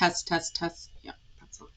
Test. Yeah, that's all.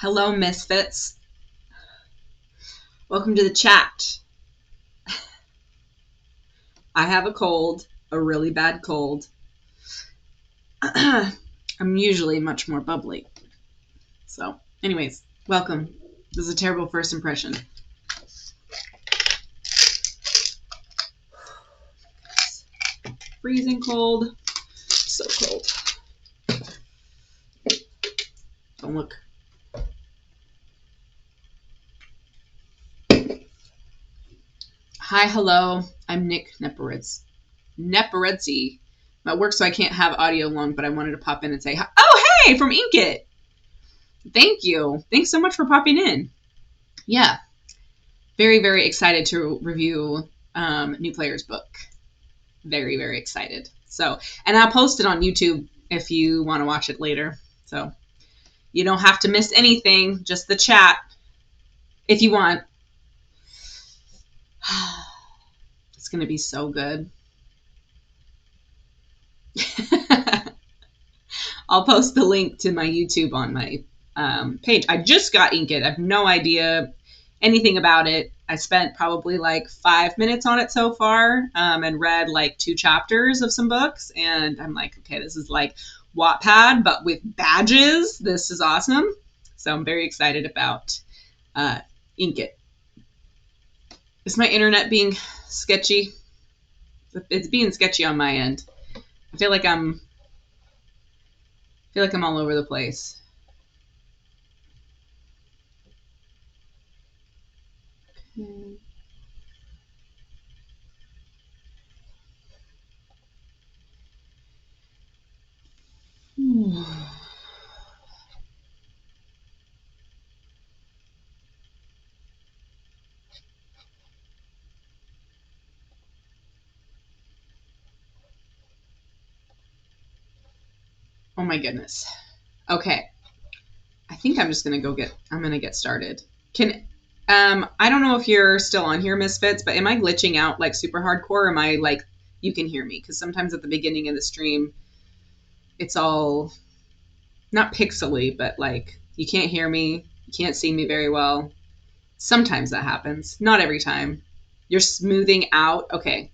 Hello, misfits. Welcome to the chat. I have a cold, a really bad cold. I'm usually much more bubbly. So, anyways, welcome. This is a terrible first impression. Freezing cold. So cold. Don't look. Hi, hello. I'm Nick Neperitz. I'm at work, so I can't have audio long, but I wanted to pop in and say, oh, hey, from Inkit. Thank you. Thanks so much for popping in. Yeah, very, very excited to review New Player's book. Very, very excited. So, and I'll post it on YouTube if you want to watch it later. So you don't have to miss anything, just the chat if you want. It's going to be so good. I'll post the link to my YouTube on my page. I just got Inkit. I have no idea anything about it. I spent probably like 5 minutes on it so far, and read like 2 chapters of some books. And I'm like, okay, this is like Wattpad, but with badges. This is awesome. So I'm very excited about Inkit. Is my internet being sketchy? It's being sketchy on my end. I feel like I'm all over the place. Okay. Oh my goodness. Okay. I think I'm just gonna get started. I don't know if you're still on here, Misfits, but am I glitching out like super hardcore? Or am I like, you can hear me? Because sometimes at the beginning of the stream, it's all not pixely, but like you can't hear me, you can't see me very well. Sometimes that happens, not every time. You're smoothing out. Okay,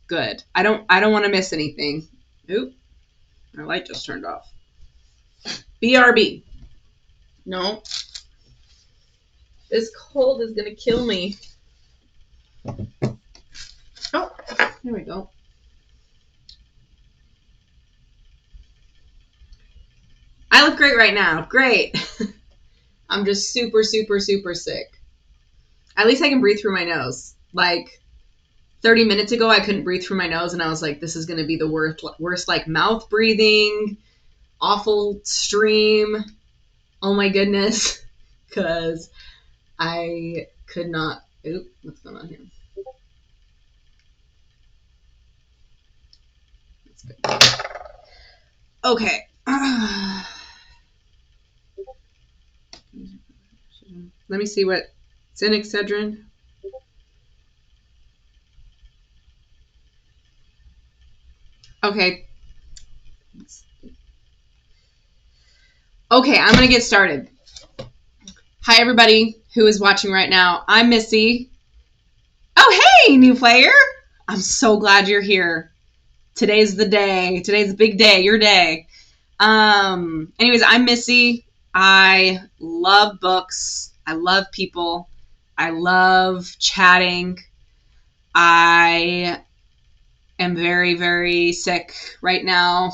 good. I don't want to miss anything. Oop, my light just turned off. BRB. No. This cold is gonna kill me. Oh, there we go. I look great right now. Great. I'm just super, super, super sick. At least I can breathe through my nose. Like 30 minutes ago, I couldn't breathe through my nose, and I was like, this is going to be the worst like mouth breathing, awful stream. Oh my goodness. Because I could not. Oop, what's going on here? That's good. Okay. Let me see what Excedrin. Okay. Okay, I'm going to get started. Hi, everybody who is watching right now. I'm Missy. Oh, hey, new player. I'm so glad you're here. Today's the day. Today's the big day, your day. Anyways, I'm Missy. I love books. I love people. I love chatting. I am very, very sick right now.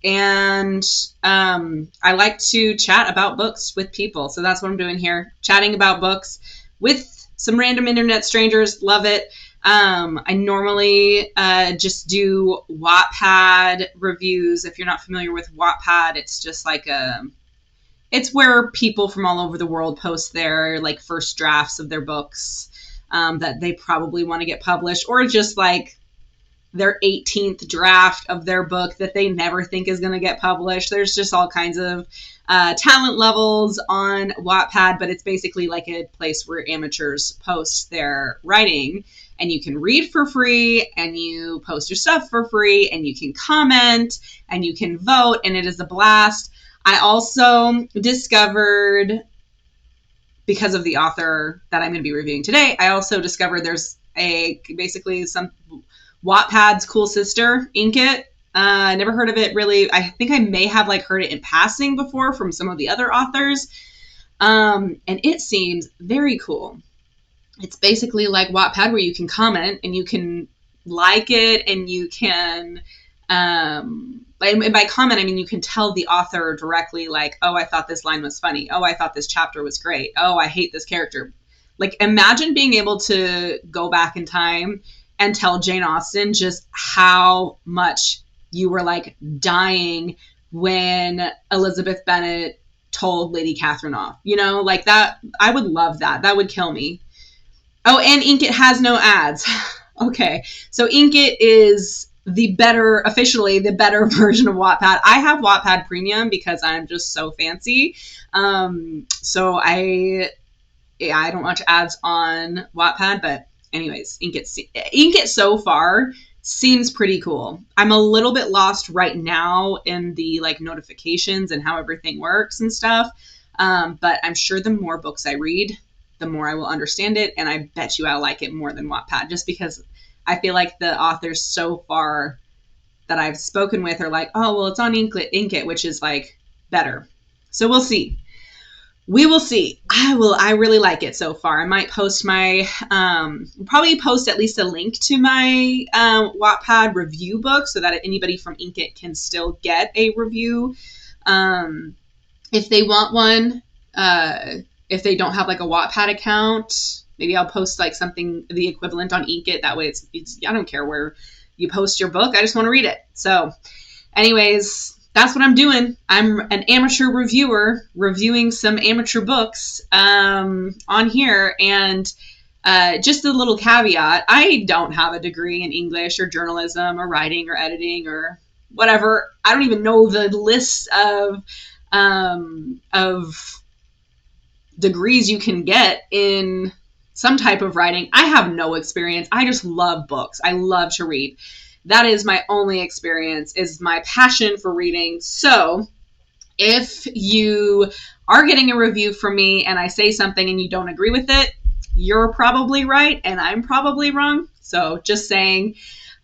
And I like to chat about books with people. So that's what I'm doing here, chatting about books with some random internet strangers. Love it. I normally just do Wattpad reviews. If you're not familiar with Wattpad, it's just like it's where people from all over the world post their like first drafts of their books that they probably want to get published, or just like their 18th draft of their book that they never think is going to get published. There's just all kinds of talent levels on Wattpad, but it's basically like a place where amateurs post their writing, and you can read for free, and you post your stuff for free, and you can comment, and you can vote, and it is a blast. I also discovered, because of the author that I'm going to be reviewing today, I also discovered there's basically some Wattpad's cool sister, Inkit. I never heard of it really. I think I may have like heard it in passing before from some of the other authors. And it seems very cool. It's basically like Wattpad, where you can comment and you can like it, and you can, by comment, I mean you can tell the author directly, like, oh, I thought this line was funny. Oh, I thought this chapter was great. Oh, I hate this character. Like, imagine being able to go back in time and tell Jane Austen just how much you were like dying when Elizabeth Bennet told Lady Catherine off. You know, like that. I would love that. That would kill me. Oh, and Inkit has no ads. Okay, so Inkit is officially the better version of Wattpad. I have Wattpad Premium because I'm just so fancy. So I don't watch ads on Wattpad, but anyways, Inkit so far seems pretty cool. I'm a little bit lost right now in the like notifications and how everything works and stuff. But I'm sure the more books I read, the more I will understand it, and I bet you I'll like it more than Wattpad, just because I feel like the authors so far that I've spoken with are like, oh, well, it's on Inkit, which is like better. So we'll see. We will see. I really like it so far. I might post my, probably post at least a link to my Wattpad review book so that anybody from Inkit can still get a review if they want one. If they don't have like a Wattpad account, maybe I'll post like something, the equivalent on Inkit. That way it's I don't care where you post your book. I just want to read it. So anyways, that's what I'm doing. I'm an amateur reviewer reviewing some amateur books on here. And just a little caveat, I don't have a degree in English or journalism or writing or editing or whatever. I don't even know the list of degrees you can get in some type of writing. I have no experience. I just love books. I love to read. That is my only experience, is my passion for reading. So if you are getting a review from me and I say something and you don't agree with it, you're probably right and I'm probably wrong. So just saying.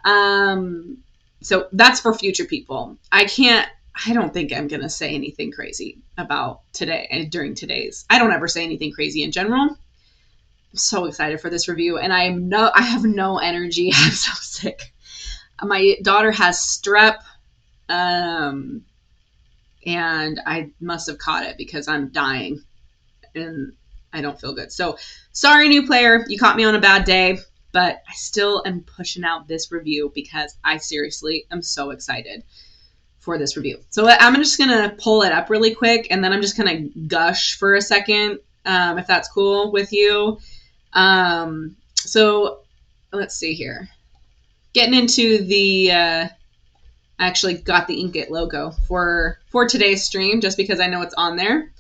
So that's for future people. I don't think I'm going to say anything crazy about today and during today's. I don't ever say anything crazy in general. I'm so excited for this review, and I have no energy. I'm so sick. My daughter has strep, and I must have caught it because I'm dying and I don't feel good. So sorry, new player, you caught me on a bad day, but I still am pushing out this review because I seriously am so excited for this review. So I'm just going to pull it up really quick, and then I'm just going to gush for a second, if that's cool with you. So let's see here. Getting into the, I actually got the Inkit logo for today's stream just because I know it's on there.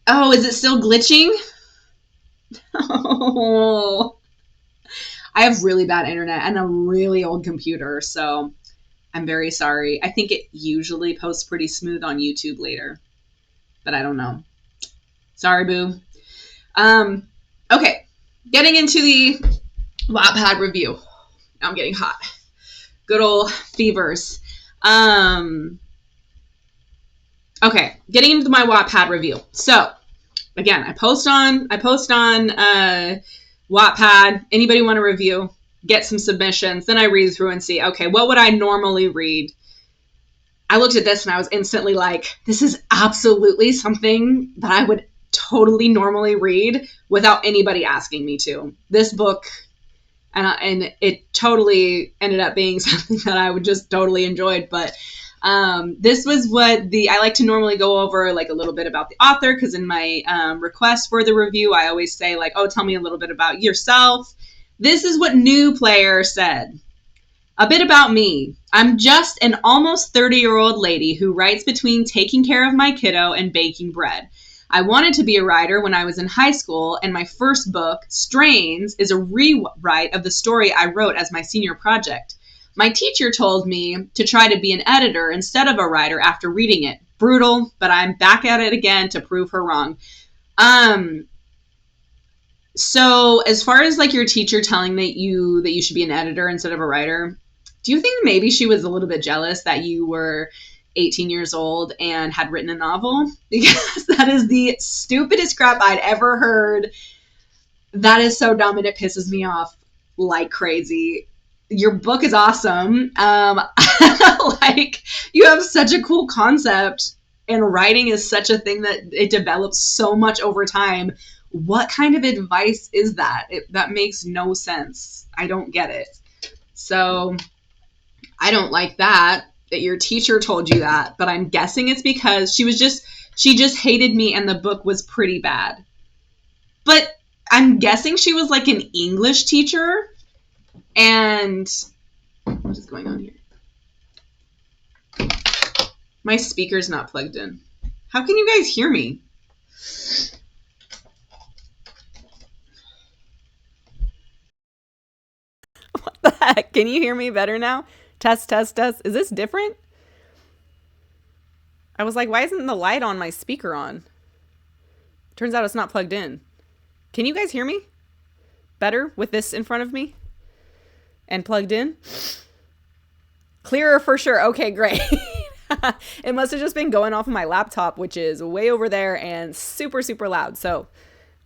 Oh, is it still glitching? Oh, I have really bad internet and a really old computer, so I'm very sorry. I think it usually posts pretty smooth on YouTube later, but I don't know. Sorry, boo. Okay, getting into the Wattpad review. Now I'm getting hot. Good old fevers. Okay, getting into my Wattpad review. So, again, I post on Wattpad. Anybody want to review? Get some submissions. Then I read through and see, okay, what would I normally read? I looked at this and I was instantly like, this is absolutely something that I would totally normally read without anybody asking me to. This book, and it totally ended up being something that I would just totally enjoyed. But this was what I like to normally go over, like a little bit about the author, because in my request for the review, I always say like, oh, tell me a little bit about yourself. This is what New Player said. A bit about me. I'm just an almost 30-year-old lady who writes between taking care of my kiddo and baking bread. I wanted to be a writer when I was in high school, and my first book, Strains, is a rewrite of the story I wrote as my senior project. My teacher told me to try to be an editor instead of a writer after reading it. Brutal, but I'm back at it again to prove her wrong. So as far as like your teacher telling that you should be an editor instead of a writer, do you think maybe she was a little bit jealous that you were 18 years old and had written a novel? Because that is the stupidest crap I'd ever heard. That is so dumb and it pisses me off like crazy. Your book is awesome. Like, you have such a cool concept, and writing is such a thing that it develops so much over time. What kind of advice is that? That makes no sense. I don't get it. So I don't like that your teacher told you that, but I'm guessing it's because she just hated me and the book was pretty bad. But I'm guessing she was like an English teacher. And what is going on here? My speaker's not plugged in. How can you guys hear me? What the heck? Can you hear me better now? Test, test, test. Is this different? I was like, why isn't the light on my speaker on? Turns out it's not plugged in. Can you guys hear me better with this in front of me and plugged in? Clearer for sure. Okay, great. It must have just been going off of my laptop, which is way over there and super, super loud. So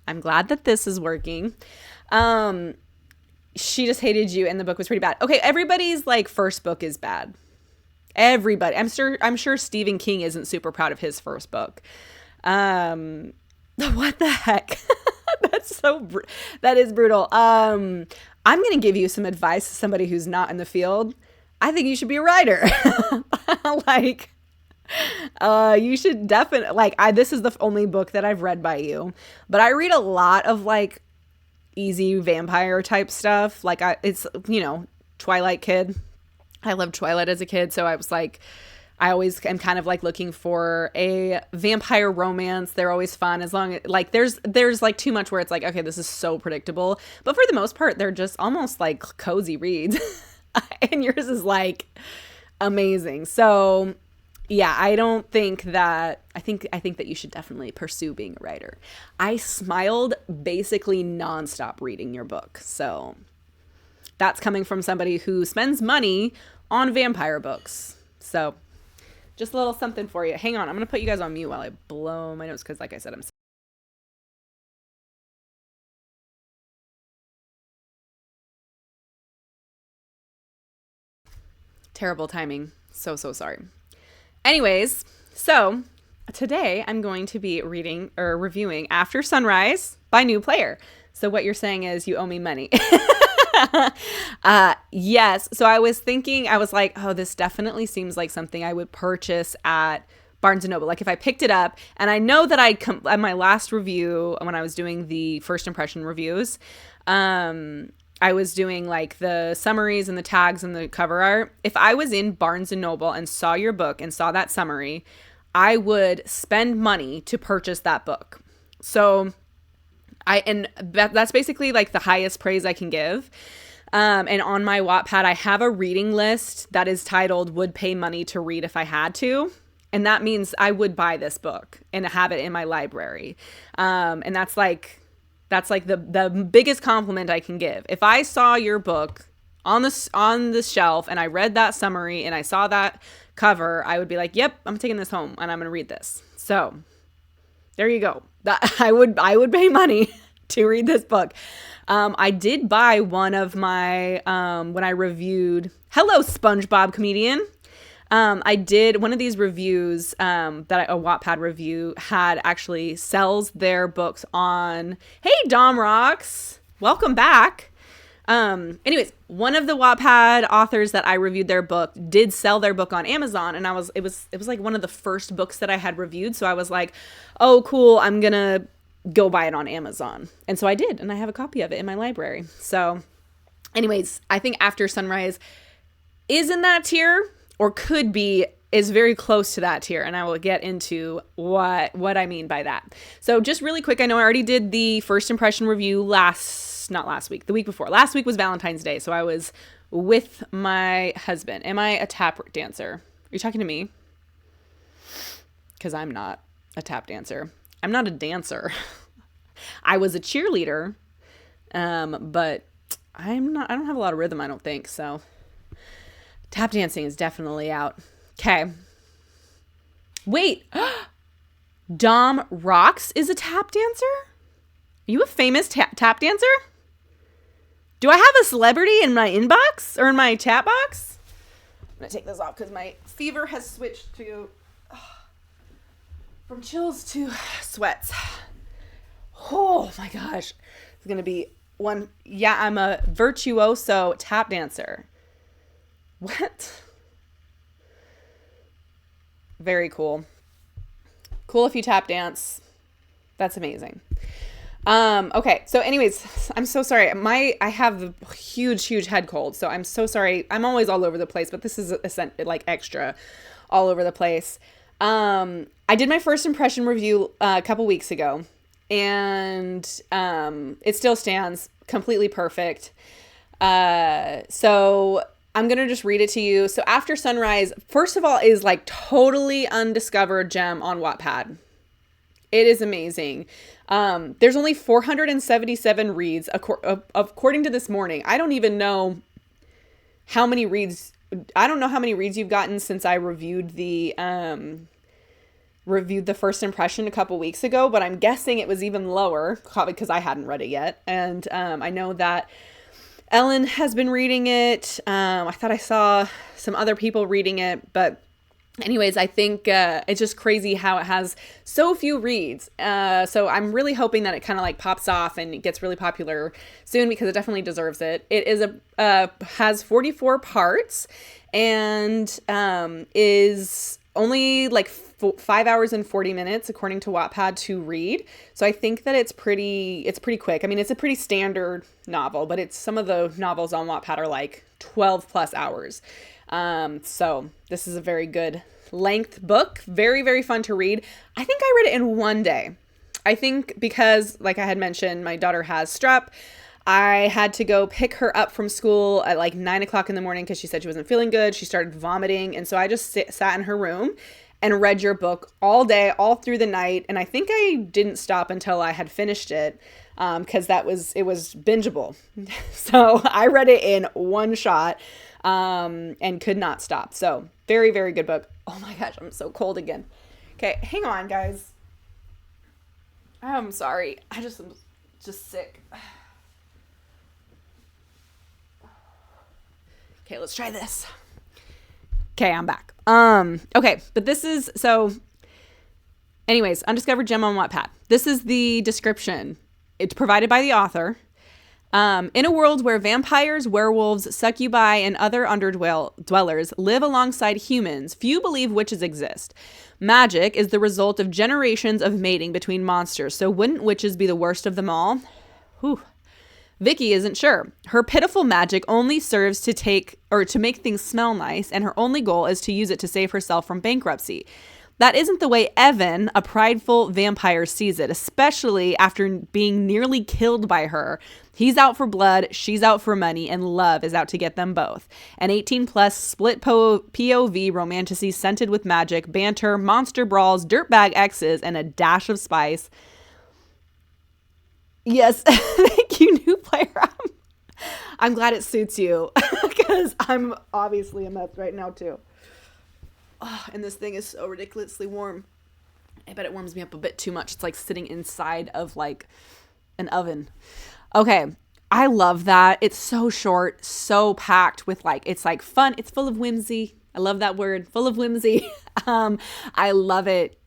I'm glad that this is working. She just hated you and the book was pretty bad. Okay, everybody's like first book is bad. Everybody. I'm sure Stephen King isn't super proud of his first book. What the heck? That is brutal. I'm going to give you some advice to somebody who's not in the field. I think you should be a writer. You should definitely, this is the only book that I've read by you, but I read a lot of like easy vampire type stuff. It's, Twilight kid. I loved Twilight as a kid. So I was like, I always am kind of like looking for a vampire romance. They're always fun as long as like there's like too much where it's like, okay, this is so predictable. But for the most part, they're just almost like cozy reads. And yours is like amazing. So yeah, I think that you should definitely pursue being a writer. I smiled basically nonstop reading your book. So that's coming from somebody who spends money on vampire books. So just a little something for you. Hang on. I'm going to put you guys on mute while I blow my nose because like I said, I'm terrible timing. So sorry. Anyways, so today I'm going to be reading or reviewing After Sunrise by New Player. So what you're saying is you owe me money. Yes. So I was like, oh, this definitely seems like something I would purchase at Barnes & Noble. Like if I picked it up, and I know that at my last review, when I was doing the first impression reviews, I was doing like the summaries and the tags and the cover art. If I was in Barnes & Noble and saw your book and saw that summary, I would spend money to purchase that book. So that's basically like the highest praise I can give. And on my Wattpad, I have a reading list that is titled "Would Pay Money to Read If I Had to." And that means I would buy this book and have it in my library. And that's like the biggest compliment I can give. If I saw your book on the shelf and I read that summary and I saw that cover, I would be like, yep, I'm taking this home and I'm going to read this. So there you go. I would pay money to read this book. I did buy one of my, when I reviewed Hello SpongeBob Comedian. I did one of these reviews, a Wattpad review actually sells their books on, hey, Dom Rocks, welcome back. Anyways, one of the Wattpad authors that I reviewed their book did sell their book on Amazon. And it was like one of the first books that I had reviewed. So I was like, oh, cool. I'm going to go buy it on Amazon. And so I did. And I have a copy of it in my library. So anyways, I think After Sunrise is in that tier, or is very close to that tier. And I will get into what I mean by that. So just really quick, I know I already did the first impression review the week before. Last week was Valentine's Day. So I was with my husband. Am I a tap dancer? Are you talking to me? Because I'm not a tap dancer. I'm not a dancer. I was a cheerleader, but I don't have a lot of rhythm, I don't think. So tap dancing is definitely out. Okay. Wait. Dom Rocks is a tap dancer? Are you a famous tap dancer? Do I have a celebrity in my inbox or in my chat box? I'm going to take this off because my fever has switched from chills to sweats. Oh my gosh. It's going to be one. Yeah, I'm a virtuoso tap dancer. What? Very cool. Cool if you tap dance. That's amazing. Okay. So anyways, I'm so sorry. I have a huge head cold. So I'm so sorry. I'm always all over the place, but this is like extra all over the place. I did my first impression review a couple weeks ago, and it still stands completely perfect. So I'm going to just read it to you. So After Sunrise, first of all, is like totally undiscovered gem on Wattpad. It is amazing. There's only 477 reads according to this morning. I don't even know how many reads. I don't know how many reads you've gotten since I reviewed the first impression a couple weeks ago, but I'm guessing it was even lower because I hadn't read it yet. And I know that Ellen has been reading it. I thought I saw some other people reading it, but anyways, I think it's just crazy how it has so few reads. So I'm really hoping that it kind of like pops off and it gets really popular soon, because it definitely deserves it. It is has 44 parts and is only like 5 hours and 40 minutes according to Wattpad to read. So I think that it's pretty quick. I mean, it's a pretty standard novel, but some of the novels on Wattpad are like 12 plus hours. So this is a very good length book. Very, very fun to read. I think I read it in one day. I think because, like I had mentioned, my daughter has strep. I had to go pick her up from school at like 9 o'clock in the morning because she said she wasn't feeling good. She started vomiting. And so I just sat in her room and read your book all day, all through the night. And I think I didn't stop until I had finished it, because it was bingeable. So I read it in one shot, and could not stop. So very, very good book. Oh my gosh, I'm so cold again. Okay, hang on, guys. I'm sorry. I'm just sick. Okay, let's try this. Okay, I'm back. Okay, but this is, so anyways, Undiscovered Gem on Wattpad. This is the description. It's provided by the author. In a world where vampires, werewolves, succubi, and other underdwellers live alongside humans, few believe witches exist. Magic is the result of generations of mating between monsters, so wouldn't witches be the worst of them all? Whew. Vicky isn't sure. Her pitiful magic only serves to make things smell nice, and her only goal is to use it to save herself from bankruptcy. That isn't the way Evan, a prideful vampire, sees it, especially after being nearly killed by her. He's out for blood, she's out for money, and love is out to get them both. An 18-plus split POV romantasy scented with magic, banter, monster brawls, dirtbag exes, and a dash of spice. Yes, thank you, new player. I'm glad it suits you, because I'm obviously a mess right now too. Oh, and this thing is so ridiculously warm. I bet it warms me up a bit too much. It's like sitting inside of like an oven. Okay, I love that. It's so short, so packed with like, it's like fun. It's full of whimsy. I love that word, full of whimsy. I love it.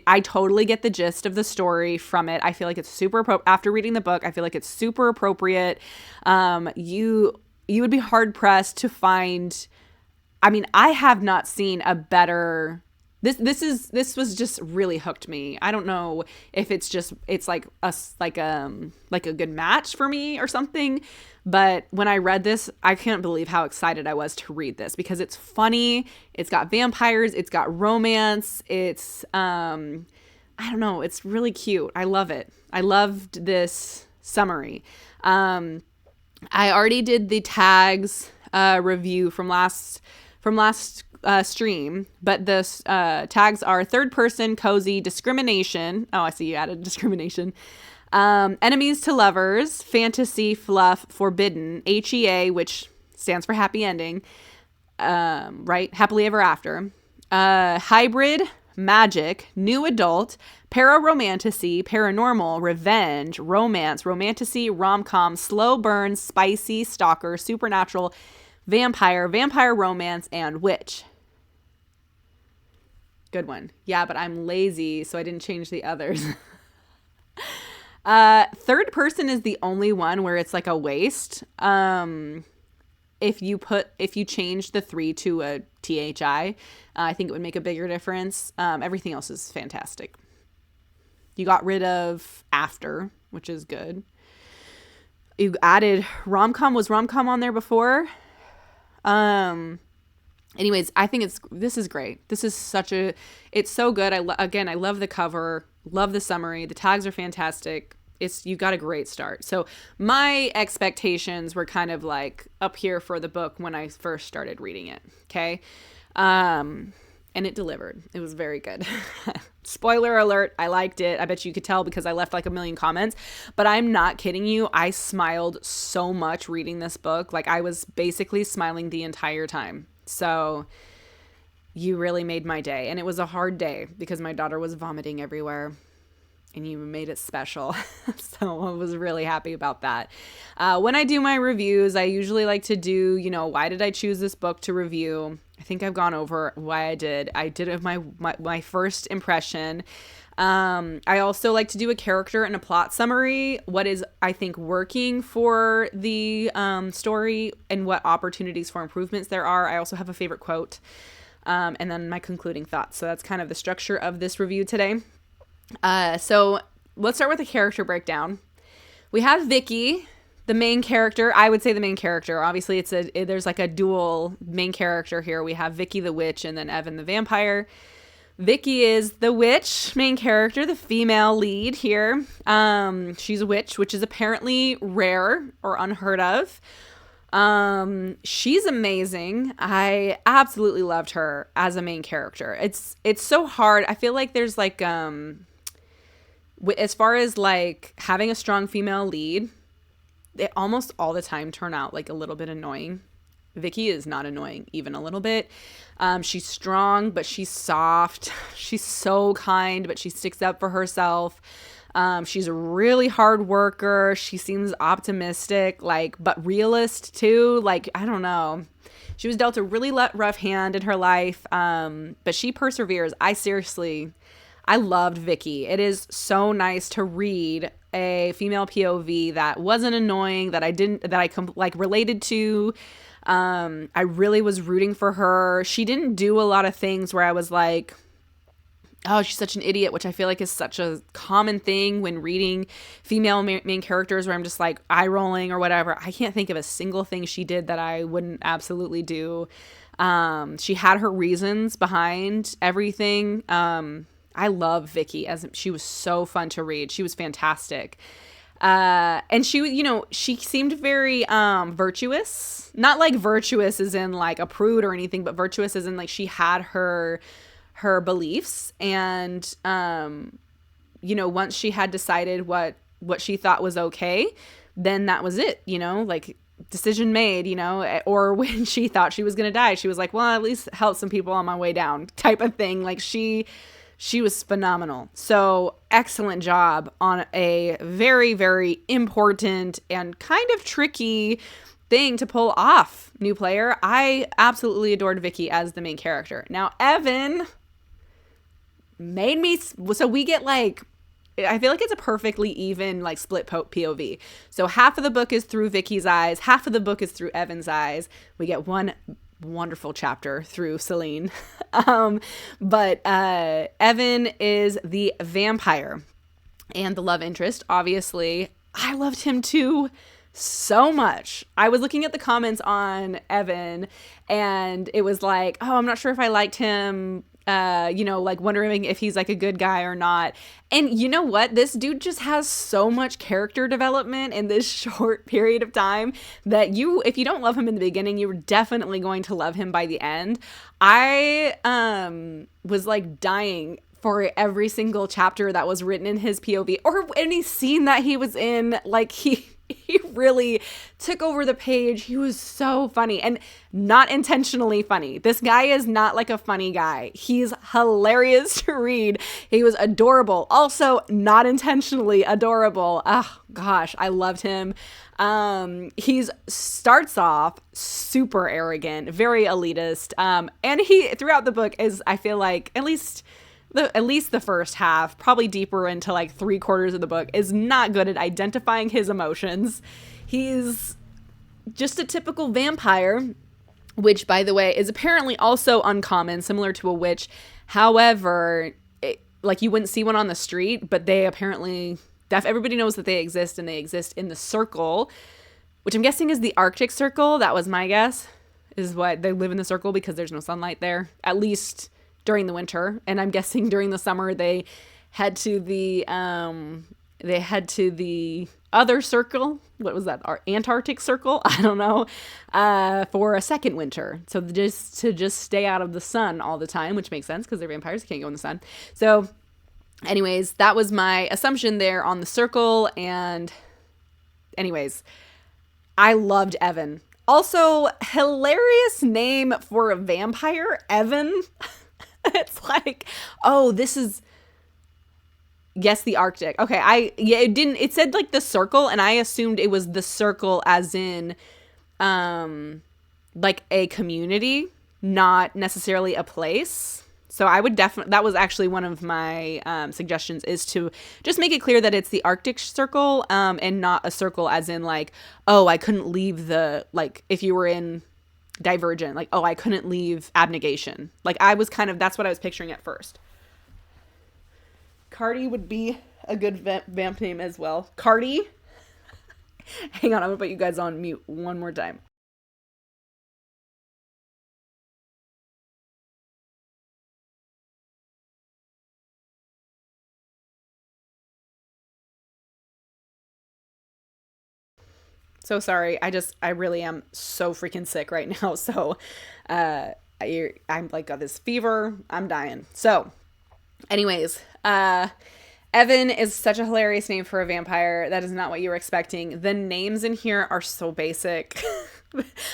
I totally get the gist of the story from it. I feel like it's super appropriate. After reading the book, I feel like it's super appropriate. You would be hard pressed to find. I mean, I have not seen a better. This was just really hooked me. I don't know if it's like a good match for me or something, but when I read this, I can't believe how excited I was to read this, because it's funny, it's got vampires, it's got romance, it's I don't know, it's really cute. I love it. I loved this summary. I already did the tags review from last stream, but the tags are third person, cozy, discrimination. Oh, I see you added discrimination. Enemies to lovers, fantasy, fluff, forbidden, HEA, which stands for happy ending, right? Happily ever after. Hybrid, magic, new adult, pararomantasy, paranormal, revenge, romance, romantasy, rom-com, slow burn, spicy, stalker, supernatural, vampire, vampire romance, and witch. Good one. Yeah, but I'm lazy, so I didn't change the others. Third person is the only one where it's like a waste. if you change the 3 to a THI, I think it would make a bigger difference. Everything else is fantastic. You got rid of after, which is good. You added rom-com. Was rom-com on there before? Anyways, I think this is great. This is it's so good. I love the cover, love the summary. The tags are fantastic. You got a great start. So my expectations were kind of like up here for the book when I first started reading it. Okay. And it delivered. It was very good. Spoiler alert. I liked it. I bet you could tell because I left like a million comments, but I'm not kidding you. I smiled so much reading this book. Like I was basically smiling the entire time. So you really made my day. And it was a hard day because my daughter was vomiting everywhere. And you made it special. So I was really happy about that. When I do my reviews, I usually like to do, why did I choose this book to review? I think I've gone over why I did. I did it with my first impression. I also like to do a character and a plot summary. What is, I think, working for the story and what opportunities for improvements there are. I also have a favorite quote. And then my concluding thoughts. So that's kind of the structure of this review today. So let's start with a character breakdown. We have Vicky, the main character. I would say the main character. Obviously, there's like a dual main character here. We have Vicky the witch and then Evan the vampire. Vicky is the witch main character, the female lead here. She's a witch, which is apparently rare or unheard of. She's amazing. I absolutely loved her as a main character. It's so hard. I feel like there's like, as far as like having a strong female lead, they almost all the time turn out like a little bit annoying. Vicky is not annoying even a little bit. She's strong, but she's soft. She's so kind, but she sticks up for herself. She's a really hard worker. She seems optimistic, but realist too. I don't know. She was dealt a really rough hand in her life. But she perseveres. I loved Vicky. It is so nice to read a female POV that wasn't annoying, that I related to. I really was rooting for her. She didn't do a lot of things where I was like, oh, she's such an idiot, which I feel like is such a common thing when reading female main characters, where I'm just like eye rolling or whatever. I can't think of a single thing she did that I wouldn't absolutely do. She had her reasons behind everything. I love Vicky, as she was so fun to read. She was fantastic. And she seemed very virtuous, not like virtuous as in like a prude or anything, but virtuous as in like she had her beliefs. And, once she had decided what she thought was okay, then that was it, like decision made, or when she thought she was going to die, she was like, well, at least help some people on my way down type of thing. Like she was phenomenal. So excellent job on a very, very important and kind of tricky thing to pull off, new player. I absolutely adored Vicky as the main character. Now, Evan made me, so we get I feel like it's a perfectly even split POV. So half of the book is through Vicky's eyes, half of the book is through Evan's eyes. We get one wonderful chapter through Celine. But Evan is the vampire and the love interest. Obviously, I loved him too so much. I was looking at the comments on Evan and it was like, oh, I'm not sure if I liked him, wondering if he's like a good guy or not. And you know what? This dude just has so much character development in this short period of time that if you don't love him in the beginning, you're definitely going to love him by the end. I was dying for every single chapter that was written in his POV or any scene that he was in. He really took over the page. He was so funny and not intentionally funny. This guy is not like a funny guy. He's hilarious to read. He was adorable. Also not intentionally adorable. Oh gosh, I loved him. He starts off super arrogant, very elitist. And he throughout the book is, I feel like, at least the first half, probably deeper into 3/4 of the book, is not good at identifying his emotions. He's just a typical vampire, which, by the way, is apparently also uncommon, similar to a witch. However, like, you wouldn't see one on the street, but they apparently, everybody knows that they exist, and they exist in the circle, which I'm guessing is the Arctic Circle. That was my guess, is what they live in the circle because there's no sunlight there, at least during the winter. And I'm guessing during the summer they head to the other circle. What was that? Our Antarctic Circle? I don't know. For a second winter. So just to stay out of the sun all the time, which makes sense because they're vampires. They can't go in the sun. So anyways, that was my assumption there on the circle. And anyways, I loved Evan. Also, hilarious name for a vampire, Evan. It's like, oh, this is, yes, the Arctic. Okay, it said like the circle, and I assumed it was the circle as in, like a community, not necessarily a place. So I would definitely, that was actually one of my suggestions, is to just make it clear that it's the Arctic Circle, and not a circle as in like, oh, I couldn't leave like if you were in Divergent, like, oh, I couldn't leave Abnegation. Like, that's what I was picturing at first. Cardi would be a good vamp name as well. Cardi. Hang on, I'm gonna put you guys on mute one more time. So sorry. I really am so freaking sick right now. So, I'm like, got this fever. I'm dying. So, anyways, Evan is such a hilarious name for a vampire. That is not what you were expecting. The names in here are so basic.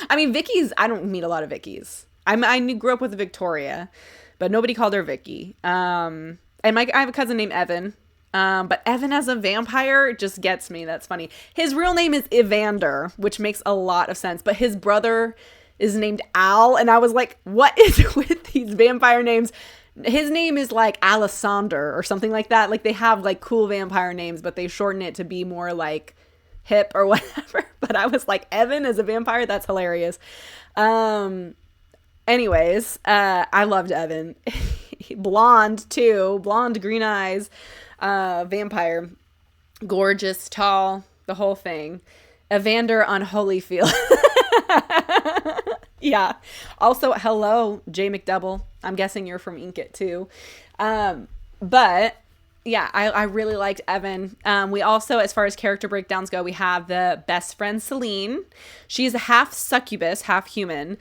I mean, Vicky's, I don't meet a lot of Vicky's. I grew up with Victoria, but nobody called her Vicky. And I have a cousin named Evan. But Evan as a vampire just gets me. That's funny. His real name is Evander, which makes a lot of sense. But his brother is named Al. And I was like, what is with these vampire names? His name is like Alessander or something like that. Like, they have like cool vampire names, but they shorten it to be more like hip or whatever. But I was like, Evan as a vampire? That's hilarious. Anyways, I loved Evan. Blonde too. Blonde, green eyes. Vampire. Gorgeous, tall, the whole thing. Evander on Holyfield. Yeah. Also, hello, Jay McDouble. I'm guessing you're from Inkit too. But yeah, I really liked Evan. We also, as far as character breakdowns go, we have the best friend, Celine. She's half succubus, half human.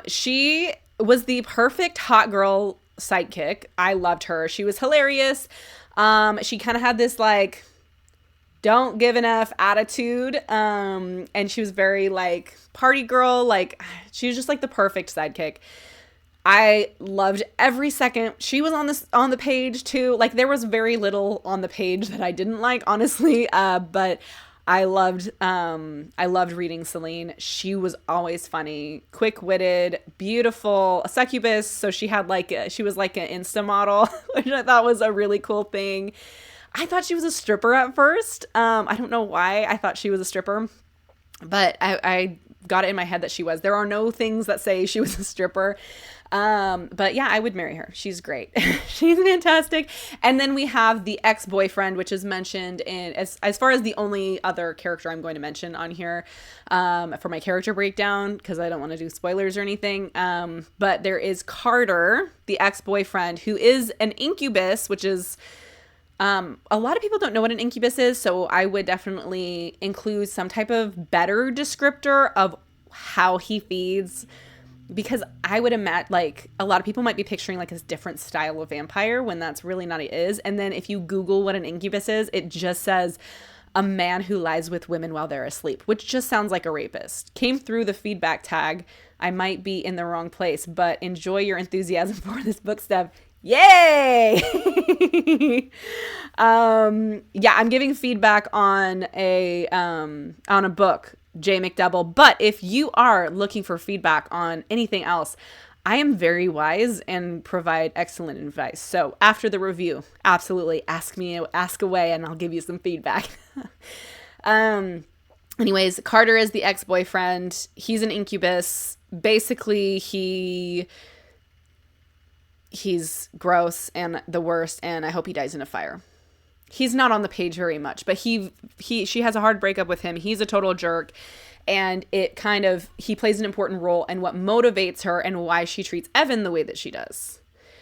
She was the perfect hot girl sidekick. I loved her. She was hilarious. She kind of had this like, don't give enough attitude. And she was very like party girl. Like, she was just like the perfect sidekick. I loved every second. She was on the page too. Like, there was very little on the page that I didn't like, honestly. But I loved reading Celine. She was always funny, quick-witted, beautiful, a succubus. So she was like an Insta model, which I thought was a really cool thing. I thought she was a stripper at first. I don't know why I thought she was a stripper, but I got it in my head that she was. There are no things that say she was a stripper. But yeah, I would marry her. She's great. She's fantastic. And then we have the ex-boyfriend, which is mentioned in, as far as the only other character I'm going to mention on here, for my character breakdown, because I don't want to do spoilers or anything. But there is Carter, the ex-boyfriend, who is an incubus, which is, a lot of people don't know what an incubus is. So I would definitely include some type of better descriptor of how he feeds, because I would imagine, like, a lot of people might be picturing like a different style of vampire when that's really not it is. And then if you Google what an incubus is, it just says a man who lies with women while they're asleep, which just sounds like a rapist. Came through the feedback tag. I might be in the wrong place, but enjoy your enthusiasm for this book, Steph. Yay! Yeah, I'm giving feedback on a book, Jay McDouble. But if you are looking for feedback on anything else, I am very wise and provide excellent advice. So after the review, absolutely ask away and I'll give you some feedback. Anyways, Carter is the ex-boyfriend. He's an incubus. Basically, he's gross and the worst, and I hope he dies in a fire. He's not on the page very much, but she has a hard breakup with him. He's a total jerk, and he plays an important role in what motivates her and why she treats Evan the way that she does.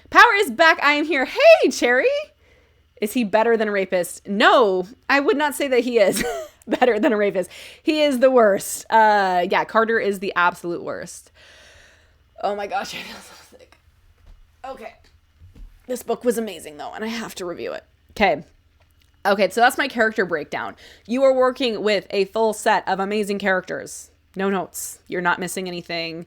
Power is back. I am here. Hey, Cherry. Is he better than a rapist? No, I would not say that he is better than a rapist. He is the worst. Yeah, Carter is the absolute worst. Oh my gosh, I feel so sick. Okay. This book was amazing though, and I have to review it. Okay, so that's my character breakdown. You are working with a full set of amazing characters. No notes. You're not missing anything.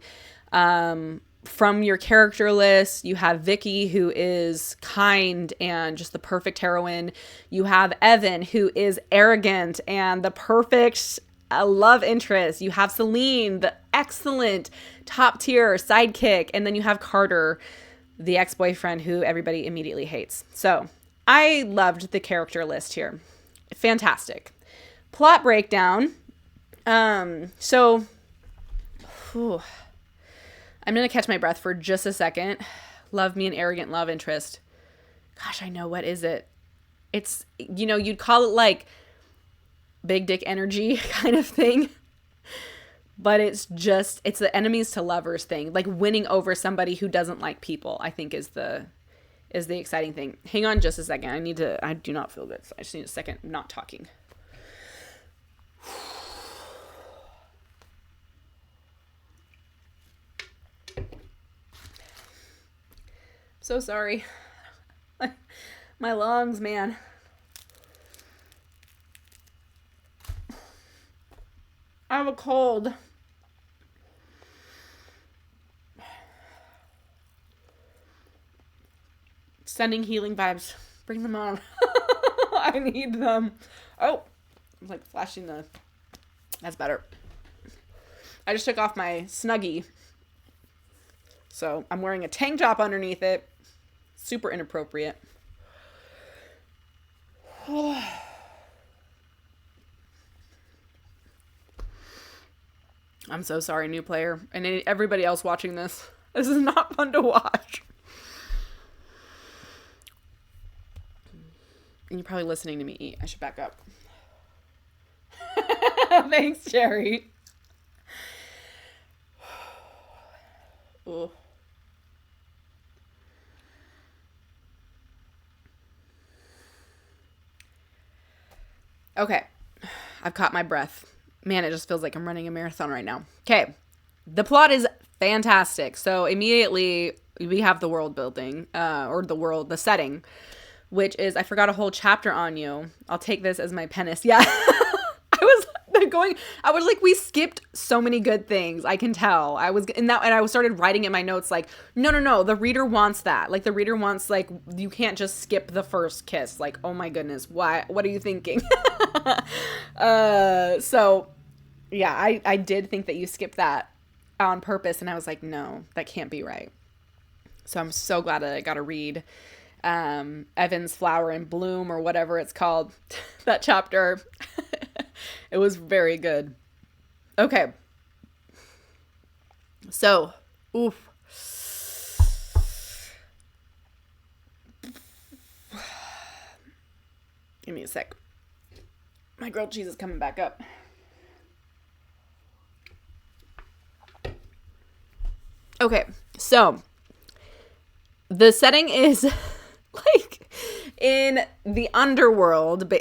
From your character list, you have Vicky, who is kind and just the perfect heroine. You have Evan, who is arrogant and the perfect love interest. You have Celine, the excellent top tier sidekick. And then you have Carter, the ex-boyfriend who everybody immediately hates. So I loved the character list here. Fantastic. Plot breakdown. I'm going to catch my breath for just a second. Love me an arrogant love interest. Gosh, I know. What is it? It's, you'd call it like big dick energy kind of thing. But it's the enemies to lovers thing. Like winning over somebody who doesn't like people, I think is the exciting thing. Hang on just a second. I do not feel good. So I just need a second not talking. So sorry. My lungs, man. I have a cold. Sending healing vibes. Bring them on. I need them. Oh, I'm like flashing that's better. I just took off my Snuggie. So I'm wearing a tank top underneath it. Super inappropriate. I'm so sorry, new player. And everybody else watching this. This is not fun to watch. And you're probably listening to me eat. I should back up. Thanks, Jerry. Ooh. Okay. I've caught my breath. Man, it just feels like I'm running a marathon right now. Okay. The plot is fantastic. So immediately we have the world building, the setting, which is, I forgot a whole chapter on you. I'll take this as my penis. Yeah. I was like, we skipped so many good things. I can tell. I was in that, and I started writing in my notes like, no, the reader wants that. Like the reader wants, like, you can't just skip the first kiss. Like, oh my goodness, why? What are you thinking? So yeah, I did think that you skipped that on purpose, and I was like, no, that can't be right. So I'm so glad that I got to read Evan's Flower in Bloom, or whatever it's called, that chapter. It was very good. Okay. So, oof. Give me a sec. My grilled cheese is coming back up. Okay, so the setting is like in the underworld,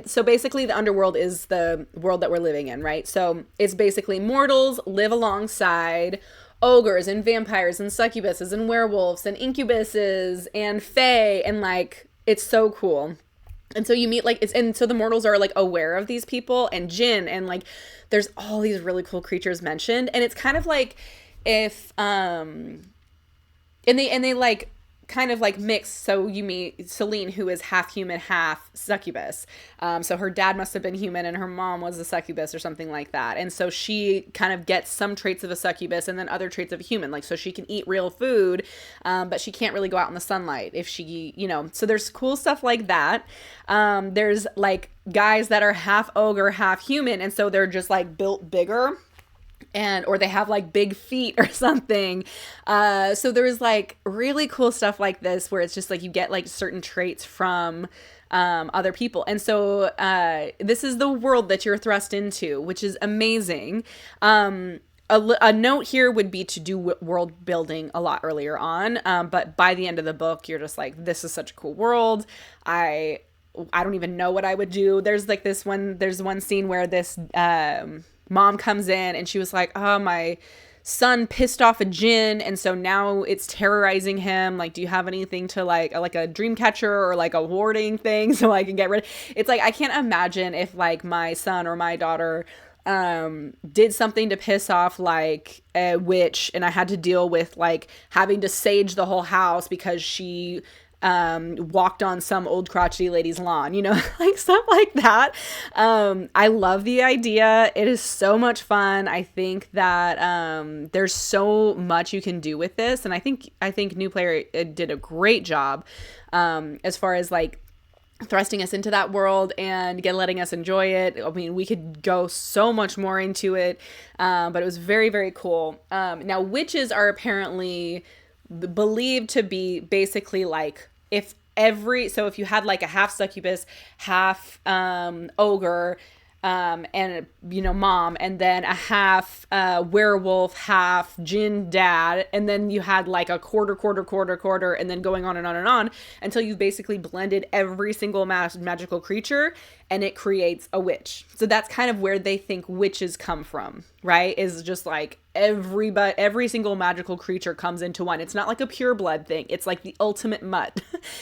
so basically the underworld is the world that we're living in, right? So it's basically mortals live alongside ogres and vampires and succubuses and werewolves and incubuses and fae, and like it's so cool. And so you meet so the mortals are like aware of these people and jinn, and like there's all these really cool creatures mentioned, and it's kind of like if and they like kind of like mixed. So you meet Celine, who is half human, half succubus. So her dad must have been human and her mom was a succubus or something like that. And so she kind of gets some traits of a succubus and then other traits of a human. Like, so she can eat real food, but she can't really go out in the sunlight if she, so there's cool stuff like that. There's like guys that are half ogre, half human. And so they're just like built bigger, or they have like big feet or something. So there's like really cool stuff like this where it's just like you get like certain traits from other people. And so this is the world that you're thrust into, which is amazing. A note here would be to do world building a lot earlier on. But by the end of the book, you're just like, this is such a cool world. I don't even know what I would do. There's one scene where this mom comes in and she was like, oh, my son pissed off a djinn, and so now it's terrorizing him. Like, do you have anything to like a dream catcher or like a warding thing so I can get rid of? It's like, I can't imagine if like my son or my daughter did something to piss off like a witch and I had to deal with like having to sage the whole house because she walked on some old crotchety lady's lawn, like stuff like that. I love the idea. It is so much fun. I think that there's so much you can do with this, and I think New Player did a great job as far as like thrusting us into that world and letting us enjoy it. I mean, we could go so much more into it, but it was very, very cool. Now, witches are apparently believed to be basically like if you had like a half succubus, half ogre, and mom, and then a half werewolf, half djinn dad, and then you had like a quarter, and then going on and on and on until you've basically blended every single magical creature, and it creates a witch. So that's kind of where they think witches come from, right? Is just like every single magical creature comes into one. It's not like a pure blood thing. It's like the ultimate mutt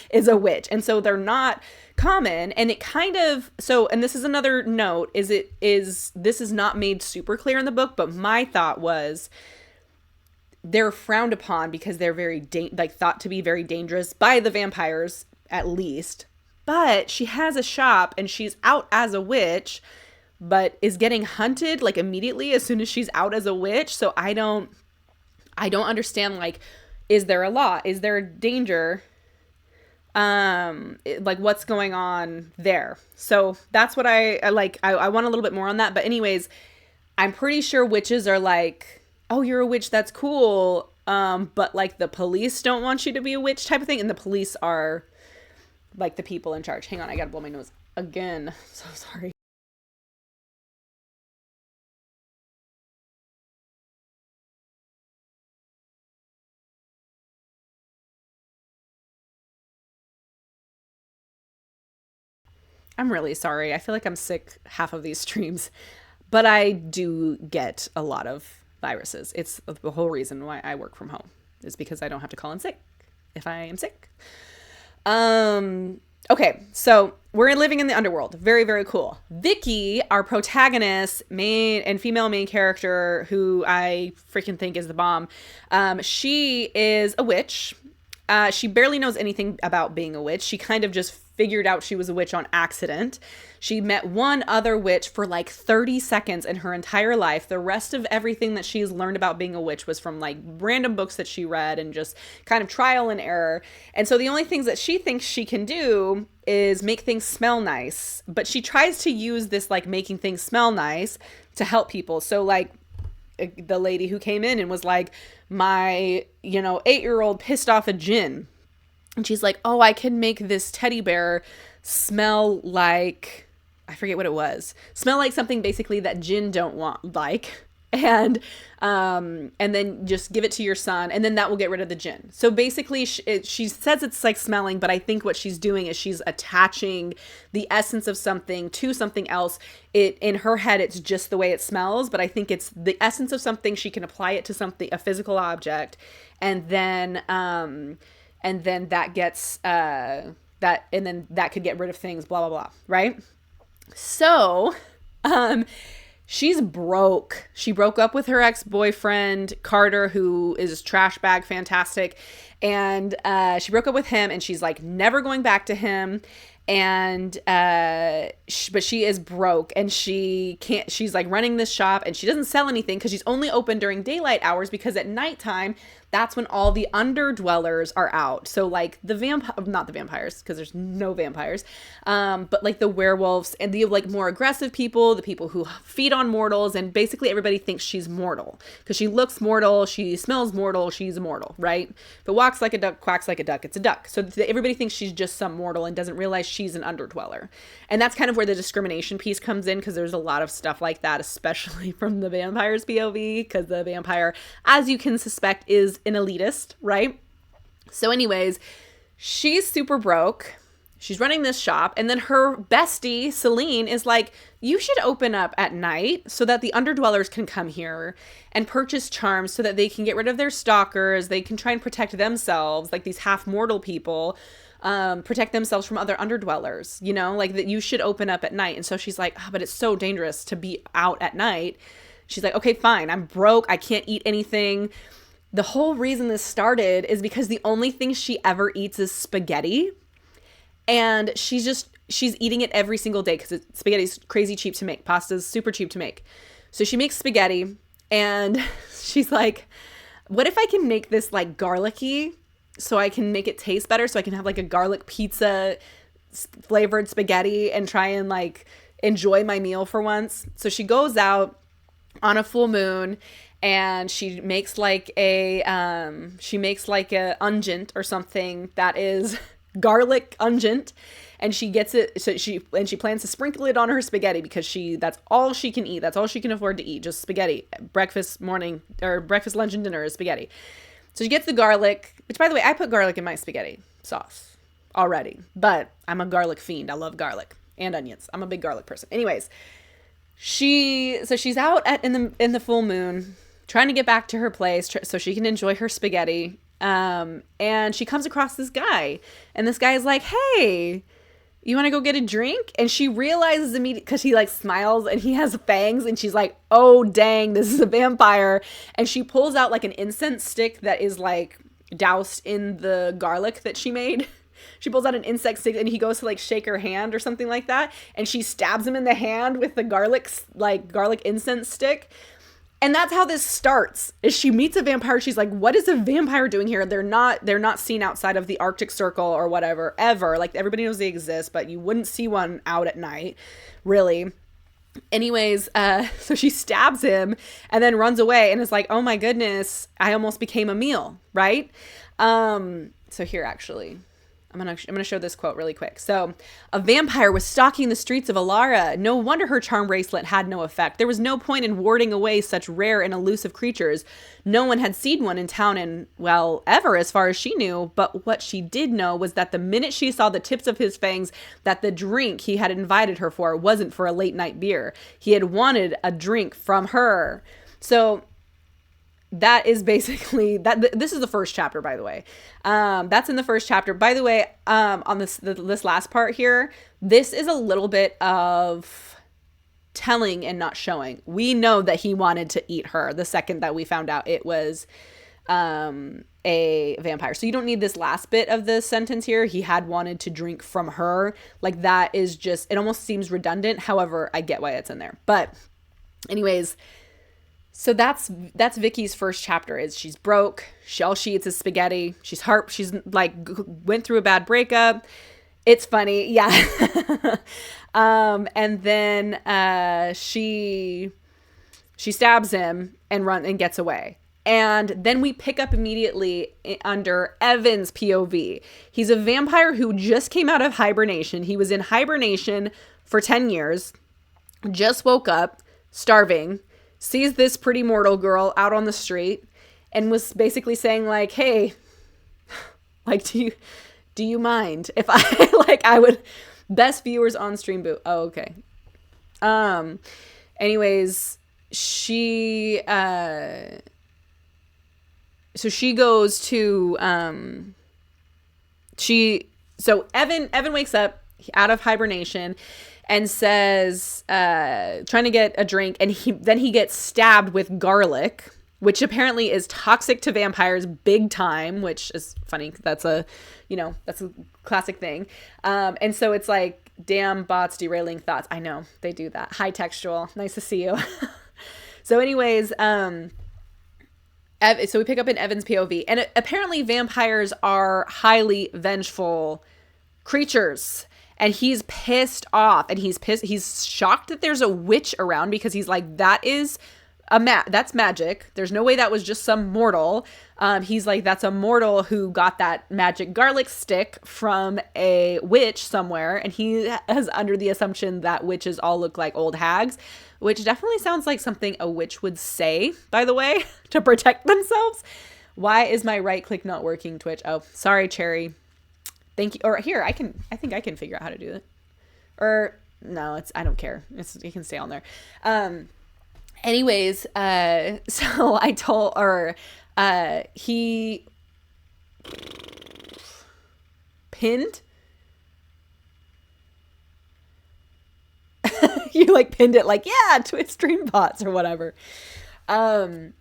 is a witch. And so they're not common, and it kind of, and this is another note, this is not made super clear in the book, but my thought was they're frowned upon because they're very thought to be very dangerous by the vampires, at least. But she has a shop and she's out as a witch, but is getting hunted like immediately as soon as she's out as a witch. So I don't understand, like, is there a law? Is there a danger? Like, what's going on there? So that's what I like. I want a little bit more on that. But anyways, I'm pretty sure witches are like, oh, you're a witch, that's cool. But like the police don't want you to be a witch type of thing. And the police are like the people in charge. Hang on, I gotta blow my nose again. So sorry. I'm really sorry. I feel like I'm sick half of these streams, but I do get a lot of viruses. It's the whole reason why I work from home, is because I don't have to call in sick if I am sick. Okay, so we're living in the underworld. Very, very cool. Vicky, our protagonist, main and female main character, who I freaking think is the bomb. She is a witch. She barely knows anything about being a witch. She kind of just figured out she was a witch on accident. She met one other witch for like 30 seconds in her entire life. The rest of everything that she's learned about being a witch was from like random books that she read and just kind of trial and error. And so the only things that she thinks she can do is make things smell nice. But she tries to use this like making things smell nice to help people. So like the lady who came in and was like, my 8-year-old pissed off a djinn. And she's like, oh, I can make this teddy bear smell like, I forget what it was. Smell like something basically that djinn don't want, like. And then just give it to your son, and then that will get rid of the djinn. So basically, she says it's like smelling, but I think what she's doing is she's attaching the essence of something to something else. In her head, it's just the way it smells, but I think it's the essence of something. She can apply it to something, a physical object, and then that gets and then that could get rid of things. Blah blah blah. Right? So, she's broke. She broke up with her ex-boyfriend, Carter, who is trash bag fantastic. And she broke up with him, and she's like never going back to him. And but she is broke, and she's like running this shop, and she doesn't sell anything because she's only open during daylight hours, because at nighttime that's when all the underdwellers are out. So like not the vampires, because there's no vampires, but like the werewolves and the like more aggressive people, the people who feed on mortals, and basically everybody thinks she's mortal because she looks mortal, she smells mortal, she's immortal, right? If it walks like a duck, quacks like a duck, it's a duck. So everybody thinks she's just some mortal and doesn't realize she's an underdweller. And that's kind of where the discrimination piece comes in, because there's a lot of stuff like that, especially from the vampire's POV, because the vampire, as you can suspect, is an elitist, right? So anyways, she's super broke. She's running this shop, and then her bestie, Celine, is like, you should open up at night so that the underdwellers can come here and purchase charms so that they can get rid of their stalkers. They can try and protect themselves, like these half-mortal people, protect themselves from other underdwellers, you know, like that you should open up at night. And so she's like, oh, but it's so dangerous to be out at night. She's like, okay, fine. I'm broke. I can't eat anything. The whole reason this started is because the only thing she ever eats is spaghetti. And she's eating it every single day because spaghetti's crazy cheap to make. Pasta's super cheap to make. So she makes spaghetti, and she's like, what if I can make this like garlicky so I can make it taste better, so I can have like a garlic pizza flavored spaghetti and try and like enjoy my meal for once. So she goes out on a full moon, and she makes like a unguent or something that is garlic unguent, and she gets it, so she plans to sprinkle it on her spaghetti because that's all she can eat, that's all she can afford to eat, just spaghetti. Breakfast, lunch, and dinner is spaghetti. So she gets the garlic, which, by the way, I put garlic in my spaghetti sauce already, but I'm a garlic fiend. I love garlic and onions. I'm a big garlic person. Anyways, she's out in the full moon trying to get back to her place so she can enjoy her spaghetti. And she comes across this guy, and this guy is like, hey, you want to go get a drink? And she realizes immediately, because he like smiles and he has fangs, and she's like, oh dang, this is a vampire. And she pulls out like an incense stick that is like doused in the garlic that she made. She pulls out an incense stick, and he goes to like shake her hand or something like that, and she stabs him in the hand with the garlic incense stick. And that's how this starts, is she meets a vampire. She's like, what is a vampire doing here? They're not seen outside of the Arctic Circle or whatever, ever. Like, everybody knows they exist, but you wouldn't see one out at night, really. Anyways, so she stabs him and then runs away and is like, oh my goodness, I almost became a meal, right? So here, actually, I'm gonna show this quote really quick. So, a vampire was stalking the streets of Alara. No wonder her charm bracelet had no effect. There was no point in warding away such rare and elusive creatures. No one had seen one in town in, well, ever, as far as she knew. But what she did know was that the minute she saw the tips of his fangs, that the drink he had invited her for wasn't for a late night beer. He had wanted a drink from her. So that is basically that. This is the first chapter, by the way. That's in the first chapter. By the way, on this last part here, this is a little bit of telling and not showing. We know that he wanted to eat her the second that we found out it was a vampire. So you don't need this last bit of the sentence here. He had wanted to drink from her. Like, that is just, it almost seems redundant. However, I get why it's in there. But anyways, so that's Vicky's first chapter. Is she's broke. All she eats is spaghetti. She's like went through a bad breakup. It's funny, yeah. And then she stabs him and gets away. And then we pick up immediately under Evan's POV. He's a vampire who just came out of hibernation. He was in hibernation for 10 years. Just woke up, starving. Sees this pretty mortal girl out on the street and was basically saying like, hey, like, do you mind if I would, best viewers on stream boo. Oh, okay. Anyways, she goes to, so Evan wakes up out of hibernation, and says, trying to get a drink, and then he gets stabbed with garlic, which apparently is toxic to vampires big time, which is funny. That's a classic thing. And so it's like, damn, bots derailing thoughts. I know they do that. High textual. Nice to see you. So anyways, so we pick up in Evan's POV, and apparently vampires are highly vengeful creatures, and he's pissed off, and he's shocked that there's a witch around, because he's like, that's magic. There's no way that was just some mortal. He's like, that's a mortal who got that magic garlic stick from a witch somewhere, and he is under the assumption that witches all look like old hags, which definitely sounds like something a witch would say, by the way, to protect themselves. Why is my right click not working, Twitch? Oh, sorry, Cherry. Thank you. Or here, I think I can figure out how to do it. Or no, I don't care. You can stay on there. Anyways, so I told, he pinned. You like pinned it like, yeah, Twitch stream bots or whatever. So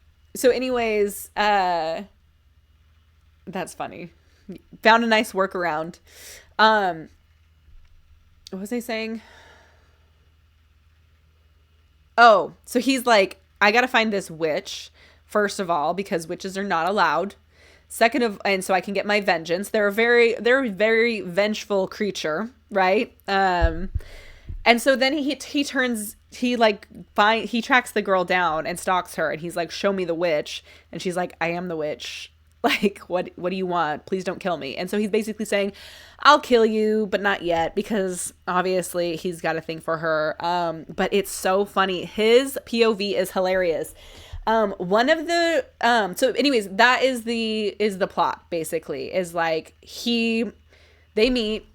anyways, that's funny. Found a nice workaround. What was I saying? Oh, so he's like, I gotta find this witch, first of all, because witches are not allowed. And so I can get my vengeance. They're a very vengeful creature, right? And so then he tracks the girl down and stalks her, and he's like, show me the witch. And she's like, I am the witch. Like, what do you want? Please don't kill me. And so he's basically saying, I'll kill you, but not yet, because obviously he's got a thing for her. But it's so funny. His POV is hilarious. One of the, so anyways, that is the plot, basically, is like, they meet,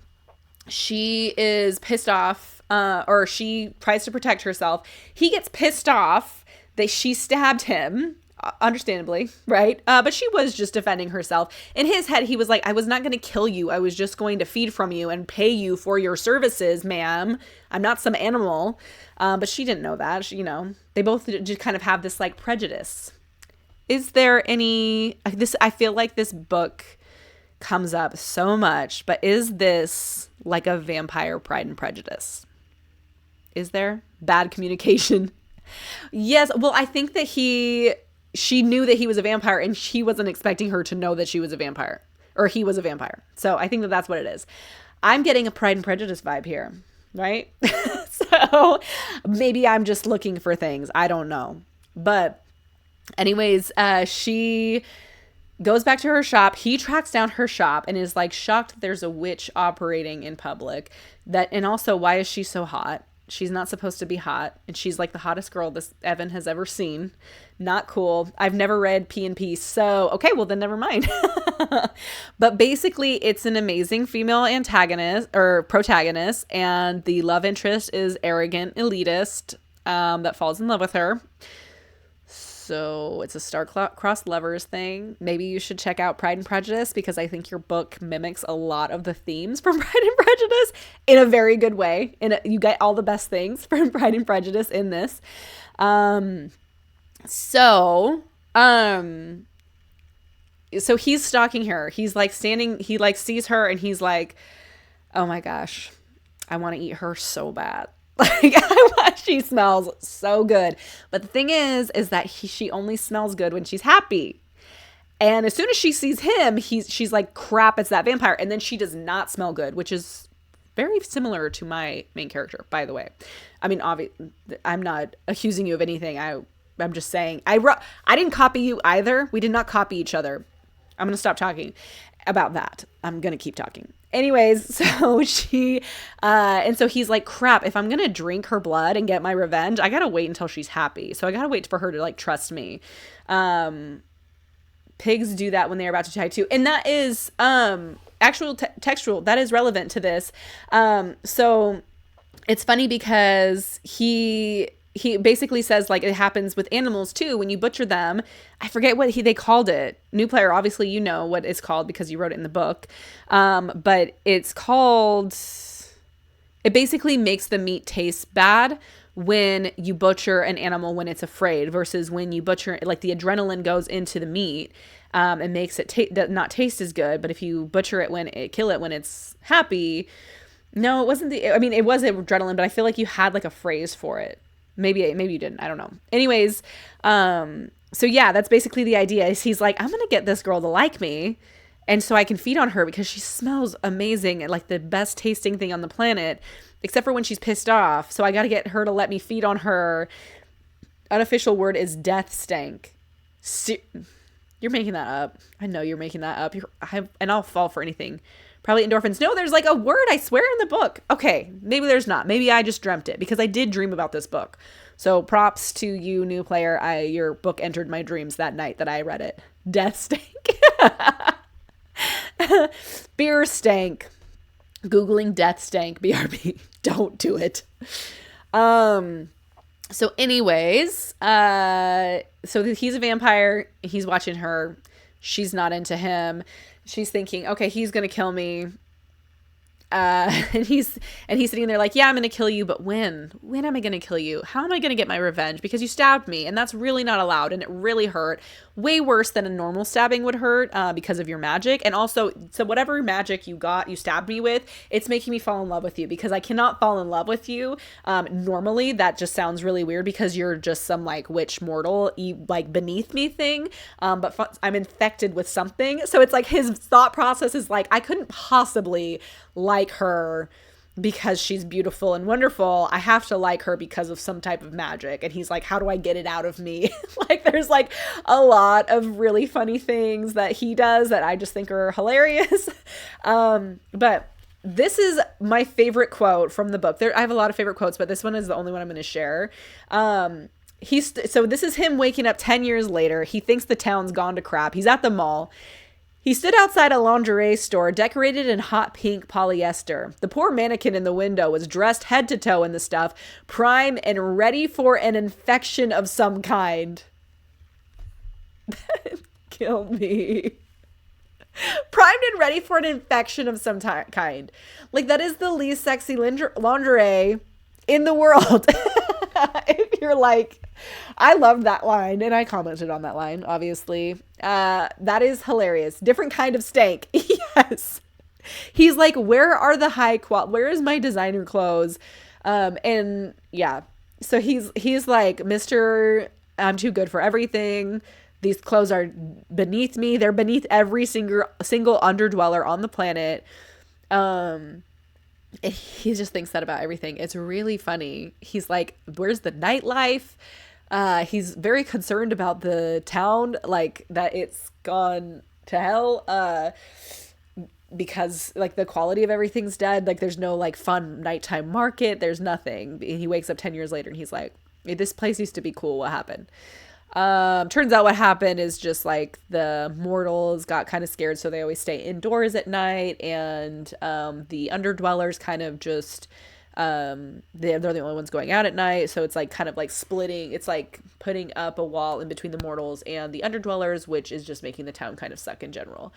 she is pissed off, or she tries to protect herself. He gets pissed off that she stabbed him, understandably, right? But she was just defending herself. In his head, he was like, I was not going to kill you. I was just going to feed from you and pay you for your services, ma'am. I'm not some animal. But she didn't know that. They both just kind of have this like prejudice. Is there any, I feel like this book comes up so much, but is this like a vampire Pride and Prejudice? Is there bad communication? Yes. Well, I think that she knew that he was a vampire, and she wasn't expecting her to know that she was a vampire, or he was a vampire. So I think that that's what it is. I'm getting a Pride and Prejudice vibe here, right? So maybe I'm just looking for things. I don't know. But anyways, she goes back to her shop. He tracks down her shop and is like shocked that there's a witch operating in public. And also, why is she so hot? She's not supposed to be hot, and she's like the hottest girl this Evan has ever seen. Not cool. I've never read P&P, so okay, well then never mind. But basically, it's an amazing female antagonist or protagonist, and the love interest is arrogant elitist that falls in love with her. So it's a star-crossed lovers thing. Maybe you should check out Pride and Prejudice, because I think your book mimics a lot of the themes from Pride and Prejudice in a very good way. You get all the best things from Pride and Prejudice in this. So he's stalking her. He's like he like sees her, and he's like, oh my gosh, I want to eat her so bad. Like, she smells so good. But the thing is that she only smells good when she's happy. And as soon as she sees him, she's like, crap, it's that vampire. And then she does not smell good, which is very similar to my main character, by the way. I mean, I'm not accusing you of anything. I'm just saying, I didn't copy you either. We did not copy each other. I'm going to stop talking about that. I'm going to keep talking. Anyways, so and so he's like, crap, if I'm going to drink her blood and get my revenge, I got to wait until she's happy. So I got to wait for her to like trust me. Pigs do that when they're about to die too. And that is, actual textual, that is relevant to this. So it's funny because he basically says, like, it happens with animals too when you butcher them. I forget what they called it. New player, obviously you know what it's called because you wrote it in the book. But it's called It basically makes the meat taste bad when you butcher an animal when it's afraid versus when you butcher, like the adrenaline goes into the meat and makes it not taste as good. But if you butcher it kill it when it's happy, no, it wasn't I mean, it was adrenaline, but I feel like you had like a phrase for it. Maybe you didn't. I don't know. Anyways, so yeah, that's basically the idea. Is he's like, I'm gonna get this girl to like me, and so I can feed on her because she smells amazing and like the best tasting thing on the planet, except for when she's pissed off. So I got to get her to let me feed on her. Unofficial word is death stank. You're making that up. I know you're making that up. And I'll fall for anything. Probably endorphins. No, there's like a word, I swear, in the book. Okay, maybe there's not. Maybe I just dreamt it because I did dream about this book. So props to you, new player. Your book entered my dreams that night that I read it. Death stank. Beer stank. Googling death stank, BRB. Don't do it. So anyways, so he's a vampire. He's watching her. She's not into him. She's thinking, okay, he's going to kill me. And he's sitting there like, yeah, I'm going to kill you. But when am I going to kill you? How am I going to get my revenge? Because you stabbed me, and that's really not allowed. And it really hurt way worse than a normal stabbing would hurt, because of your magic. And also, so whatever magic you stabbed me with, it's making me fall in love with you because I cannot fall in love with you. Normally that just sounds really weird because you're just some like witch mortal, like beneath me thing. But I'm infected with something. So it's like his thought process is like, I couldn't possibly like her because she's beautiful and wonderful. I have to like her because of some type of magic. And he's like, how do I get it out of me? Like there's like a lot of really funny things that he does that I just think are hilarious. But this is my favorite quote from the book. I have a lot of favorite quotes, but this one is the only one I'm going to share. So this is him waking up 10 years later. He thinks the town's gone to crap. He's at the mall. He stood outside a lingerie store decorated in hot pink polyester. The poor mannequin in the window was dressed head to toe in the stuff, prime and ready for an infection of some kind. Kill me. Primed and ready for an infection of some kind. Like, that is the least sexy lingerie in the world. If you're like, I loved that line, and I commented on that line, obviously. That is hilarious. Different kind of stank. Yes. He's like, where are the where is my designer clothes? And yeah. So he's like, Mr. I'm too good for everything. These clothes are beneath me. They're beneath every single underdweller on the planet. He just thinks that about everything. It's really funny. He's like, where's the nightlife? He's very concerned about the town, like that it's gone to hell, because like the quality of everything's dead. Like there's no like fun nighttime market. There's nothing. He wakes up 10 years later and he's like, hey, this place used to be cool. What happened? Turns out what happened is just like the mortals got kind of scared, so they always stay indoors at night, and the underdwellers kind of just they're the only ones going out at night, so it's like kind of like splitting. It's like putting up a wall in between the mortals and the underdwellers, which is just making the town kind of suck in general.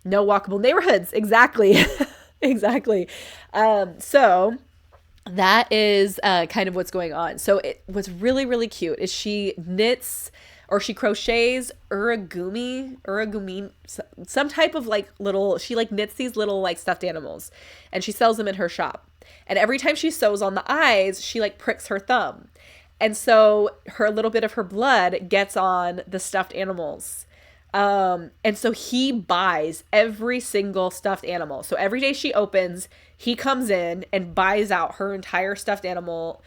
No walkable neighborhoods. Exactly. Exactly. So that is kind of what's going on. So what's really, really cute is she knits or she crochets uragumi, some type of like little, she like knits these little like stuffed animals and she sells them in her shop. And every time she sews on the eyes, she like pricks her thumb. And so a little bit of her blood gets on the stuffed animals. And so he buys every single stuffed animal. So every day she opens, he comes in and buys out her entire stuffed animal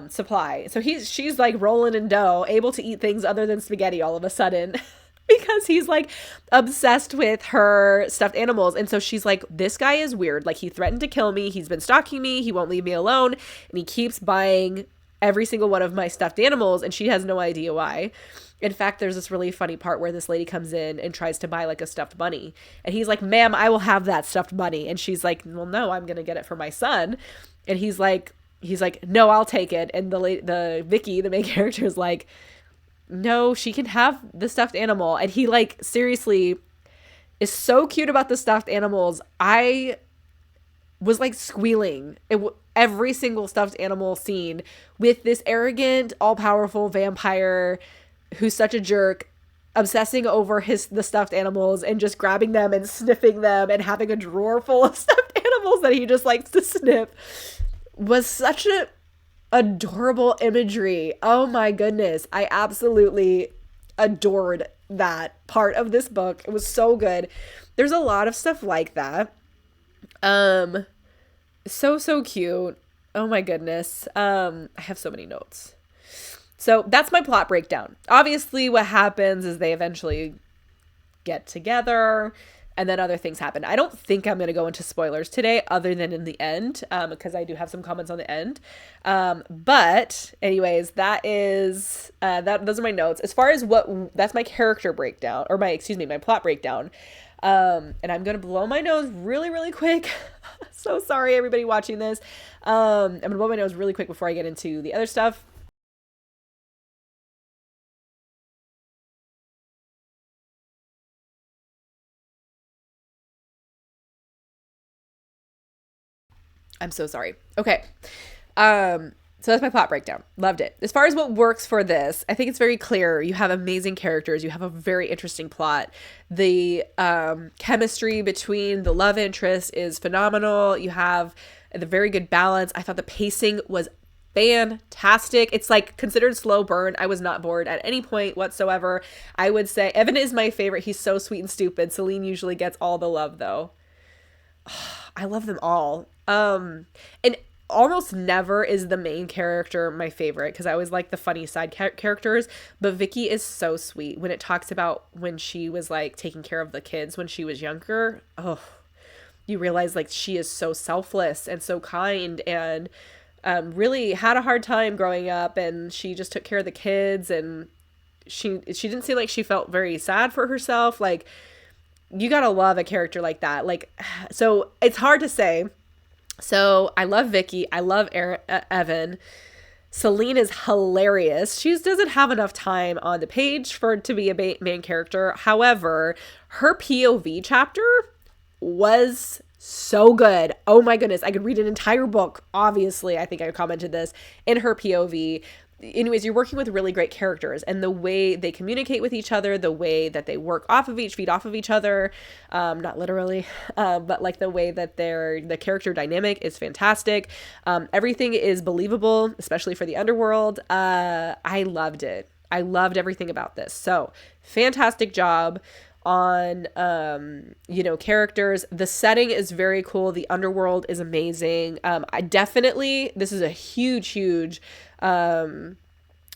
supply. So she's like rolling in dough, able to eat things other than spaghetti all of a sudden because he's like obsessed with her stuffed animals. And so she's like, this guy is weird. Like he threatened to kill me. He's been stalking me. He won't leave me alone. And he keeps buying every single one of my stuffed animals. And she has no idea why. In fact, there's this really funny part where this lady comes in and tries to buy like a stuffed bunny. And he's like, ma'am, I will have that stuffed bunny. And she's like, well, no, I'm going to get it for my son. And he's like, no, I'll take it. And the Vicky, the main character, is like, no, she can have the stuffed animal. And he like seriously is so cute about the stuffed animals. I was like squealing. every single stuffed animal scene with this arrogant, all-powerful vampire who's such a jerk, obsessing over the stuffed animals and just grabbing them and sniffing them and having a drawer full of stuffed animals that he just likes to sniff, was such a adorable imagery. Oh my goodness. I absolutely adored that part of this book. It was so good. There's a lot of stuff like that. So cute. Oh my goodness. I have so many notes. So that's my plot breakdown. Obviously, what happens is they eventually get together and then other things happen. I don't think I'm going to go into spoilers today other than in the end, because I do have some comments on the end. But anyways, those are my notes. As far as that's my character breakdown, or my plot breakdown. And I'm going to blow my nose really, really quick. So sorry, everybody watching this. I'm going to blow my nose really quick before I get into the other stuff. I'm so sorry. Okay. So that's my plot breakdown. Loved it. As far as what works for this, I think it's very clear. You have amazing characters. You have a very interesting plot. The chemistry between the love interest is phenomenal. You have the very good balance. I thought the pacing was fantastic. It's like considered slow burn. I was not bored at any point whatsoever. I would say Evan is my favorite. He's so sweet and stupid. Celine usually gets all the love though. I love them all. And almost never is the main character my favorite because I always like the funny side characters, but Vicky is so sweet when it talks about when she was like taking care of the kids when she was younger. Oh, you realize like she is so selfless and so kind and really had a hard time growing up, and she just took care of the kids, and she didn't seem like she felt very sad for herself. Like, you gotta love a character like that. Like, so it's hard to say. So I love Vicky. I love Evan. Celine is hilarious. She doesn't have enough time on the page to be a main character. However, her POV chapter was so good. Oh my goodness. I could read an entire book. Obviously, I think I commented this in her POV. Anyways, you're working with really great characters, and the way they communicate with each other, the way that they feed off of each other, not literally, but like the way that the character dynamic is fantastic. Everything is believable, especially for the underworld. I loved it. I loved everything about this. So fantastic job on, characters. The setting is very cool. The underworld is amazing. This is a huge,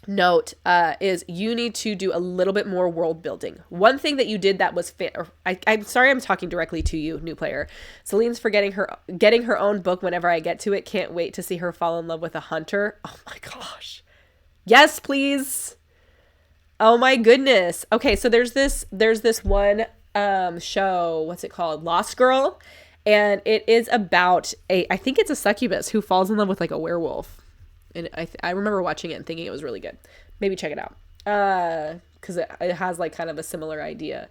note, is you need to do a little bit more world building. One thing that you did that was I'm sorry, I'm talking directly to you, new player. Celine's getting her own book whenever I get to it. Can't wait to see her fall in love with a hunter. Oh my gosh. Yes, please. Oh my goodness. Okay, so there's this one show, what's it called? Lost Girl, and it is about I think it's a succubus who falls in love with like a werewolf. And I remember watching it and thinking it was really good. Maybe check it out. Because it has like kind of a similar idea.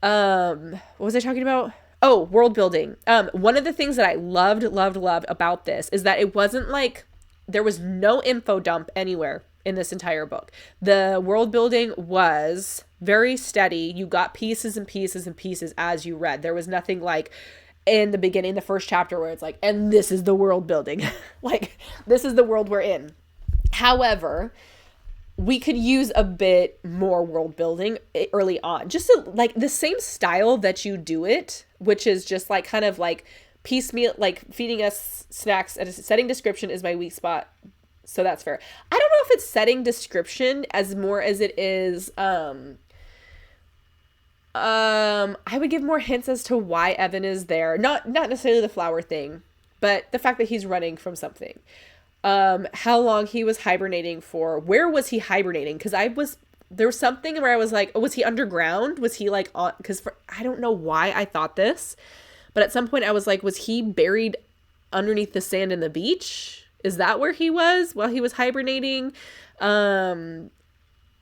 What was I talking about? Oh, world building. One of the things that I loved about this is that it wasn't like there was no info dump anywhere in this entire book. The world building was very steady. You got pieces and pieces and pieces as you read. There was nothing like in the beginning, the first chapter, where it's like, and this is the world building. Like, this is the world we're in. However, we could use a bit more world building early on. Just like the same style that you do it, which is just like kind of like piecemeal, like feeding us snacks at a setting description is my weak spot. So that's fair. I don't know if it's setting description as more as it is, I would give more hints as to why Evan is there. Not necessarily the flower thing, but the fact that he's running from something. How long he was hibernating for. Where was he hibernating? Because there was something where I was like, oh, was he underground? Was he like on? Because I don't know why I thought this, but at some point I was like, was he buried underneath the sand in the beach? Is that where he was while he was hibernating?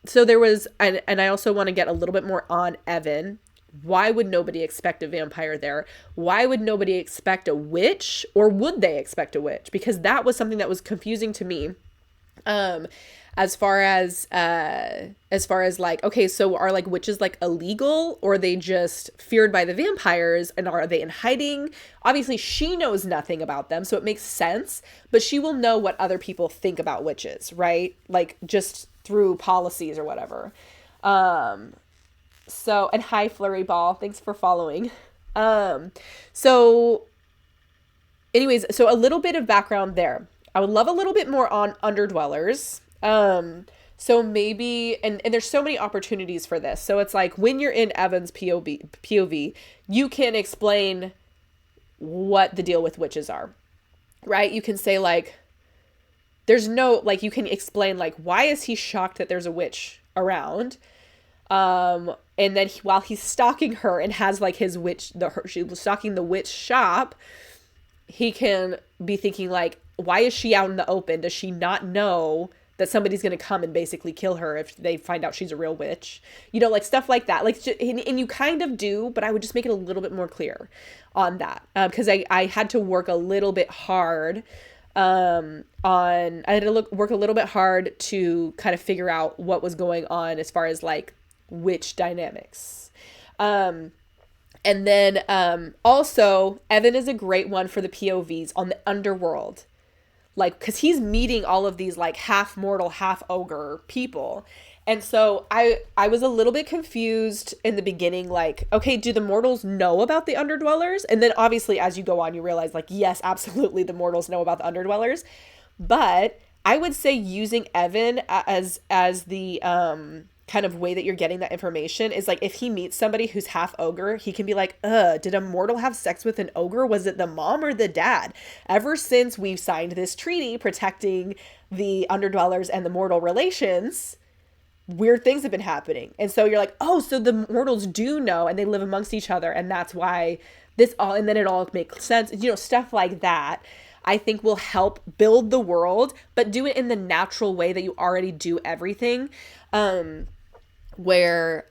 So there was, and I also want to get a little bit more on Evan. Why would nobody expect a vampire there? Why would nobody expect a witch? Or would they expect a witch? Because that was something that was confusing to me. Um, as far as like, okay, so are like witches like illegal, or are they just feared by the vampires, and are they in hiding? Obviously she knows nothing about them, so it makes sense, but she will know what other people think about witches, right? Like just through policies or whatever. So, and hi Flurry Ball, thanks for following. So anyways, so a little bit of background there. I would love a little bit more on underdwellers. So maybe, and there's so many opportunities for this. So it's like when you're in Evan's POV, you can explain what the deal with witches are, right? You can say like, there's no, like, you can explain like, why is he shocked that there's a witch around? And then while he's stalking her and has like his witch, she was stalking the witch shop, he can be thinking like, why is she out in the open? Does she not know that somebody's going to come and basically kill her if they find out she's a real witch? You know, like stuff like that. Like, and you kind of do, but I would just make it a little bit more clear on that. Because I had to work a little bit hard I had to work a little bit hard to kind of figure out what was going on as far as like witch dynamics. And then also Evan is a great one for the POVs on the underworld. Like, because he's meeting all of these like half mortal, half ogre people. And so I was a little bit confused in the beginning, like, okay, do the mortals know about the underdwellers? And then obviously as you go on, you realize like, yes, absolutely, the mortals know about the underdwellers. But I would say using Evan as the kind of way that you're getting that information is like, if he meets somebody who's half ogre, he can be like, did a mortal have sex with an ogre? Was it the mom or the dad? Ever since we've signed this treaty protecting the underdwellers and the mortal relations, weird things have been happening. And so you're like, oh, so the mortals do know and they live amongst each other, and that's why this all, and then it all makes sense. You know, stuff like that I think will help build the world, but do it in the natural way that you already do everything. Where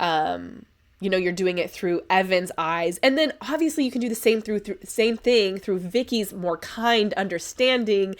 you know, you're doing it through Evan's eyes, and then obviously you can do the same thing through Vicky's more kind, understanding,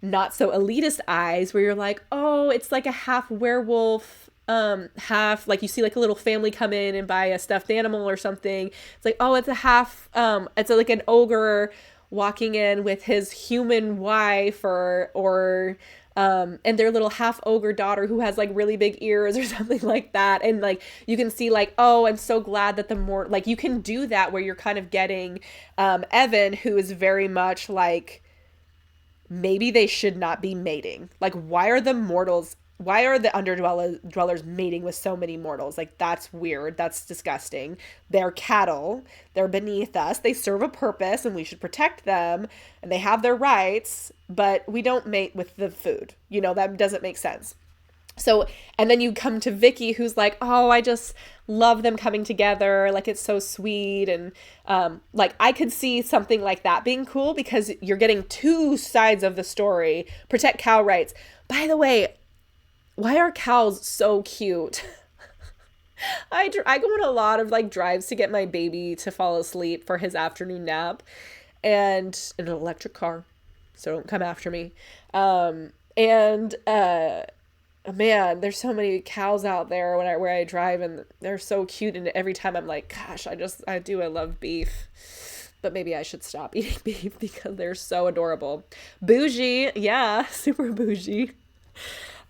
not so elitist eyes, where you're like, oh, it's like a half werewolf, half, like you see like a little family come in and buy a stuffed animal or something. It's like, oh, it's a half, it's like an ogre walking in with his human wife, or and their little half ogre daughter who has like really big ears or something like that. And like, you can see like, oh, I'm so glad that the more, like, you can do that where you're kind of getting, Evan, who is very much like, maybe they should not be mating. Like, why are the underdwellers mating with so many mortals? Like, that's weird. That's disgusting. They're cattle. They're beneath us. They serve a purpose and we should protect them, and they have their rights, but we don't mate with the food. You know, that doesn't make sense. So, and then you come to Vicky, who's like, oh, I just love them coming together. Like, it's so sweet. And, like, I could see something like that being cool, because you're getting two sides of the story. Protect cow rights. By the way, why are cows so cute? I go on a lot of like drives to get my baby to fall asleep for his afternoon nap, and in an electric car, so don't come after me. Man, there's so many cows out there where I drive, and they're so cute. And every time I'm like, gosh, I love beef, but maybe I should stop eating beef because they're so adorable. Bougie. Yeah. Super bougie.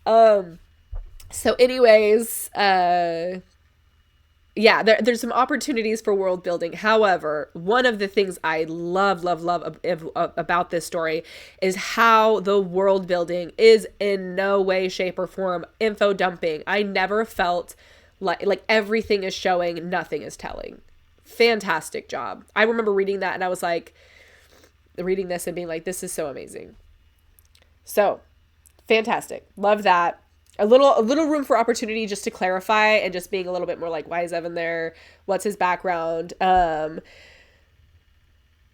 So anyways, yeah, there's some opportunities for world building. However, one of the things I love about this story is how the world building is in no way, shape, or form info dumping. I never felt like everything is showing, nothing is telling. Fantastic job. I remember reading that and I was like, reading this and being like, this is so amazing. So fantastic. Love that. A little room for opportunity just to clarify, and just being a little bit more like, why is Evan there? What's his background? It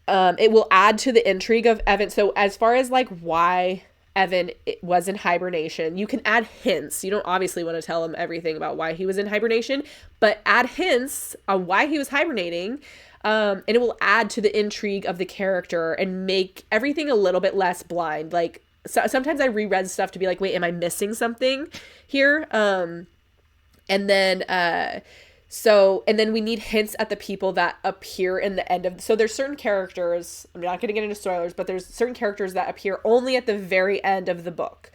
will add to the intrigue of Evan. So as far as like why Evan was in hibernation. You can add hints. You don't obviously want to tell him everything about why he was in hibernation, but add hints on why he was hibernating. And it will add to the intrigue of the character and make everything a little bit less blind. Like, sometimes I reread stuff to be like, wait, am I missing something here? And then we need hints at the people that appear in the end of, so there's certain characters, I'm not going to get into spoilers, but there's certain characters that appear only at the very end of the book.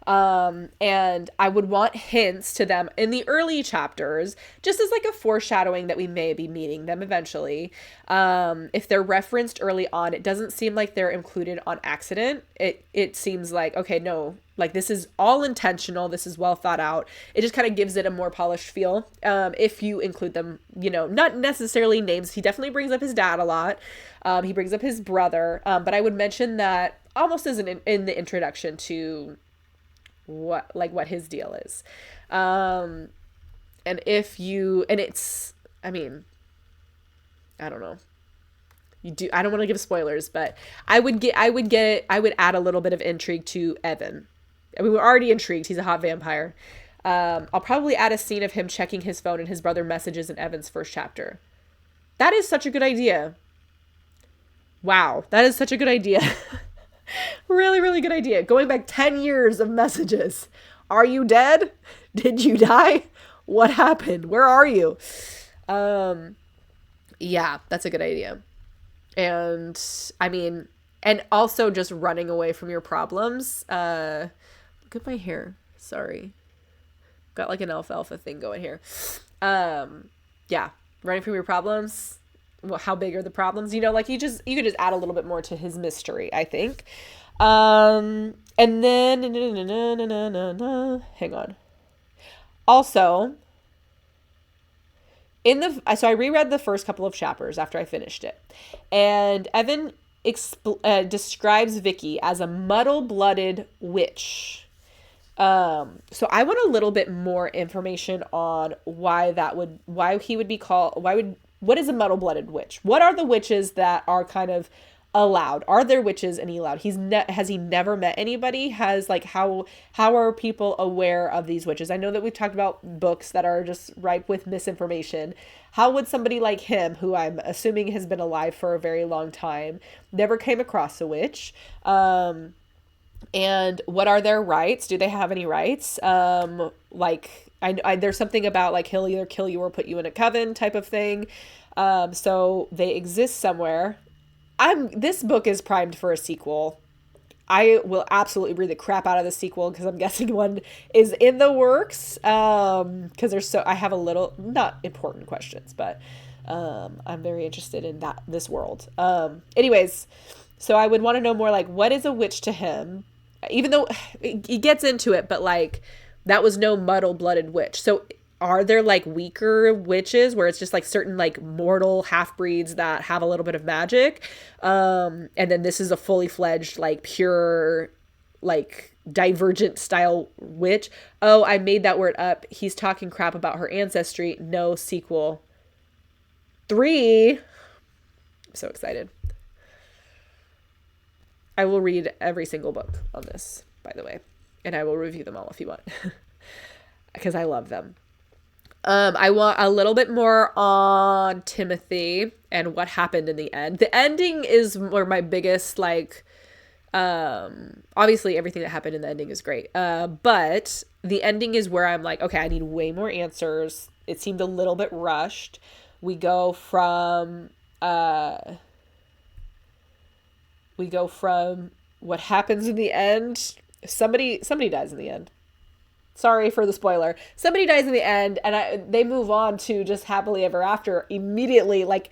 And I would want hints to them in the early chapters, just as like a foreshadowing that we may be meeting them eventually. If they're referenced early on, it doesn't seem like they're included on accident. It seems like, okay, no, like this is all intentional. This is well thought out. It just kind of gives it a more polished feel. If you include them, not necessarily names. He definitely brings up his dad a lot. He brings up his brother. But I would mention that almost as in the introduction to what his deal is. And it's, I mean, I don't know. I don't want to give spoilers, but I would add a little bit of intrigue to Evan. I mean, we're already intrigued. He's a hot vampire. I'll probably add a scene of him checking his phone and his brother messages in Evan's first chapter. That is such a good idea. Wow. That is such a good idea. Really, really good idea. Going back 10 years of messages. Are you dead? Did you die? What happened? Where are you? Yeah, that's a good idea. And I mean, and also just running away from your problems. Look at my hair. Sorry. Got like an alfalfa thing going here. Yeah, running from your problems. Well, how big are the problems? Like you could just add a little bit more to his mystery, I think. And then hang on. Also, so I reread the first couple of chapters after I finished it, and Evan describes Vicky as a muddle-blooded witch. So I want a little bit more information on why he would be called. What is a muddle-blooded witch? What are the witches that are kind of allowed? Are there witches any allowed? Has he never met anybody? How are people aware of these witches? I know that we've talked about books that are just ripe with misinformation. How would somebody like him, who I'm assuming has been alive for a very long time, never came across a witch? And what are their rights? Do they have any rights? There's something about like he'll either kill you or put you in a coven type of thing. So they exist somewhere. This book is primed for a sequel. I will absolutely read the crap out of the sequel because I'm guessing one is in the works. Because I have a little, not important questions, but I'm very interested in this world. Anyways, so I would want to know more like, what is a witch to him? Even though he gets into it, but like that was no muddle-blooded witch. So are there like weaker witches where it's just like certain like mortal half-breeds that have a little bit of magic? And then this is a fully fledged, like pure, like divergent style witch. Oh, I made that word up. He's talking crap about her ancestry. No sequel. 3. I'm so excited. I will read every single book on this, by the way, and I will review them all if you want, because I love them. I want a little bit more on Timothy and what happened in the end. The ending is where my biggest, like, obviously everything that happened in the ending is great. But the ending is where I'm like, okay, I need way more answers. It seemed a little bit rushed. We go from what happens in the end. Somebody dies in the end. Sorry for the spoiler. Somebody dies in the end, and they move on to just happily ever after immediately, like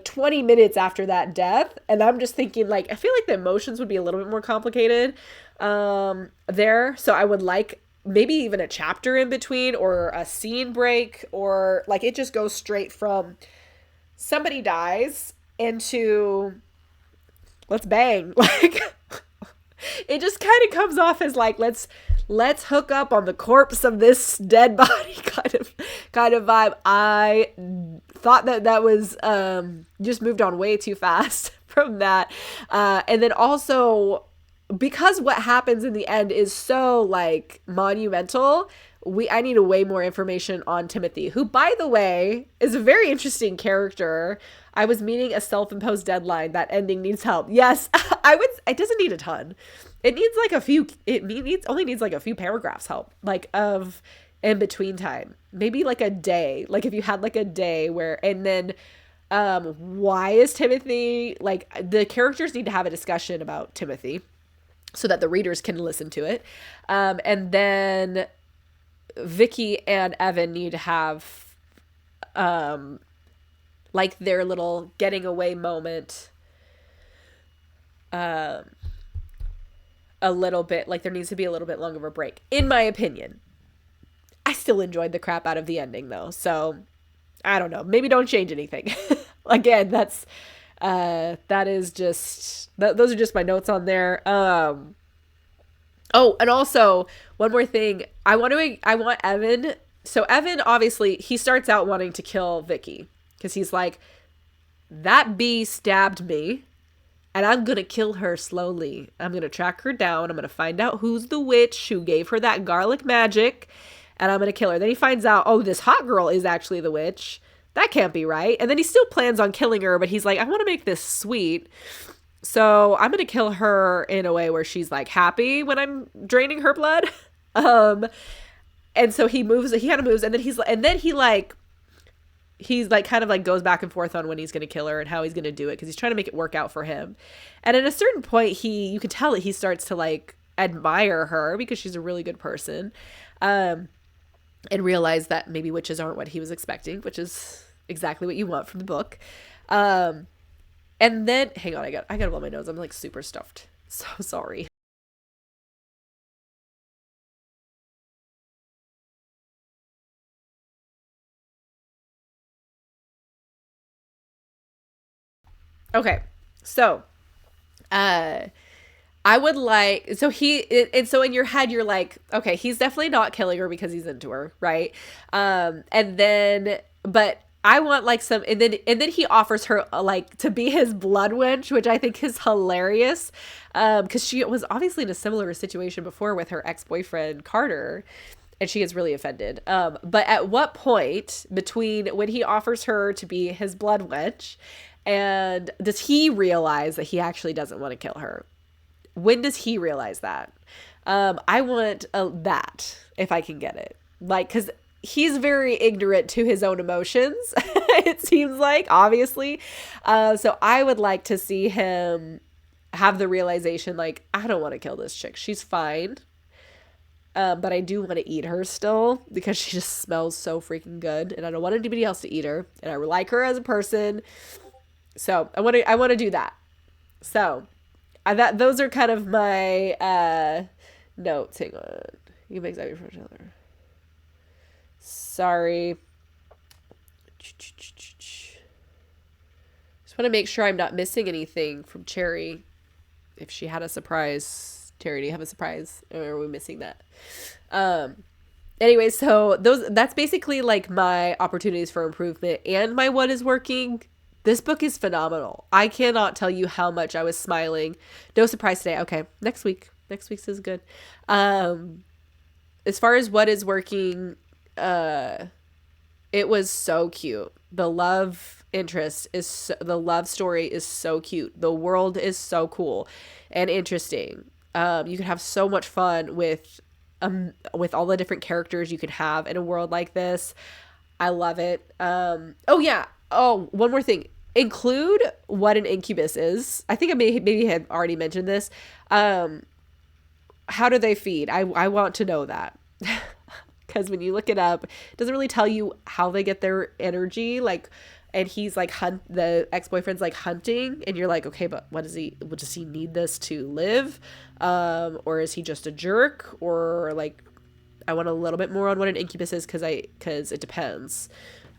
20 minutes after that death. And I'm just thinking, like, I feel like the emotions would be a little bit more complicated there. So I would like maybe even a chapter in between or a scene break, or like it just goes straight from somebody dies into let's bang. Like it just kind of comes off as like let's hook up on the corpse of this dead body kind of vibe. I thought that was just moved on way too fast from that. And then also because what happens in the end is so like monumental, I need a way more information on Timothy, who, by the way, is a very interesting character. I was meeting a self-imposed deadline. That ending needs help. Yes, I would. It doesn't need a ton. It needs like a few. Only needs like a few paragraphs help, like of in between time. Maybe like a day. Like if you had like a day where, and then why is Timothy, like, the characters need to have a discussion about Timothy so that the readers can listen to it. And then Vicky and Evan need to have like their little getting away moment. A little bit, like there needs to be a little bit longer of a break, in my opinion. I still enjoyed the crap out of the ending though, so I don't know. Maybe don't change anything. Again, that is just those are just my notes on there. Oh, and also one more thing. I want Evan. So Evan, obviously, he starts out wanting to kill Vicky because he's like, that bee stabbed me, and I'm gonna kill her slowly. I'm gonna track her down. I'm gonna find out who's the witch who gave her that garlic magic, and I'm gonna kill her. Then he finds out, oh, this hot girl is actually the witch. That can't be right. And then he still plans on killing her, but he's like, I want to make this sweet. So I'm going to kill her in a way where she's like happy when I'm draining her blood. And so he kind of moves, and then he's like kind of like goes back and forth on when he's going to kill her and how he's going to do it, because he's trying to make it work out for him. And at a certain point, you can tell that he starts to like admire her because she's a really good person. And realize that maybe witches aren't what he was expecting, which is exactly what you want from the book. And then, hang on, I gotta blow my nose. I'm like super stuffed. So sorry. Okay, so, I would like, so and so in your head, you're like, okay, he's definitely not killing her because he's into her, right? And then, but I want like and then he offers her like to be his blood wench, which I think is hilarious. Because she was obviously in a similar situation before with her ex-boyfriend Carter, and she gets really offended. But at what point between when he offers her to be his blood wench and does he realize that he actually doesn't want to kill her? When does he realize that? I want that if I can get it. Like, because he's very ignorant to his own emotions, it seems like, obviously. So I would like to see him have the realization, like, I don't want to kill this chick. She's fine. But I do want to eat her still because she just smells so freaking good. And I don't want anybody else to eat her. And I like her as a person. So I want to do that. So those are kind of my notes. Hang on. You make that for each other. Sorry. Just want to make sure I'm not missing anything from Cherry. If she had a surprise. Cherry, do you have a surprise? Or are we missing that? Anyway, so that's basically like my opportunities for improvement and my what is working. This book is phenomenal. I cannot tell you how much I was smiling. No surprise today. Okay, next week. Next week's is good. As far as what is working, it was so cute. The love the love story is so cute. The world is so cool and interesting. You can have so much fun with all the different characters you can have in a world like this. I love it. Oh yeah. Oh, one more thing. Include what an incubus is. I think I maybe had already mentioned this. How do they feed? I want to know that. Because when you look it up, it doesn't really tell you how they get their energy. Like, and he's like the ex-boyfriend's like hunting, and you're like, okay, but does he need this to live? Or is he just a jerk? Or like, I want a little bit more on what an incubus is because it depends.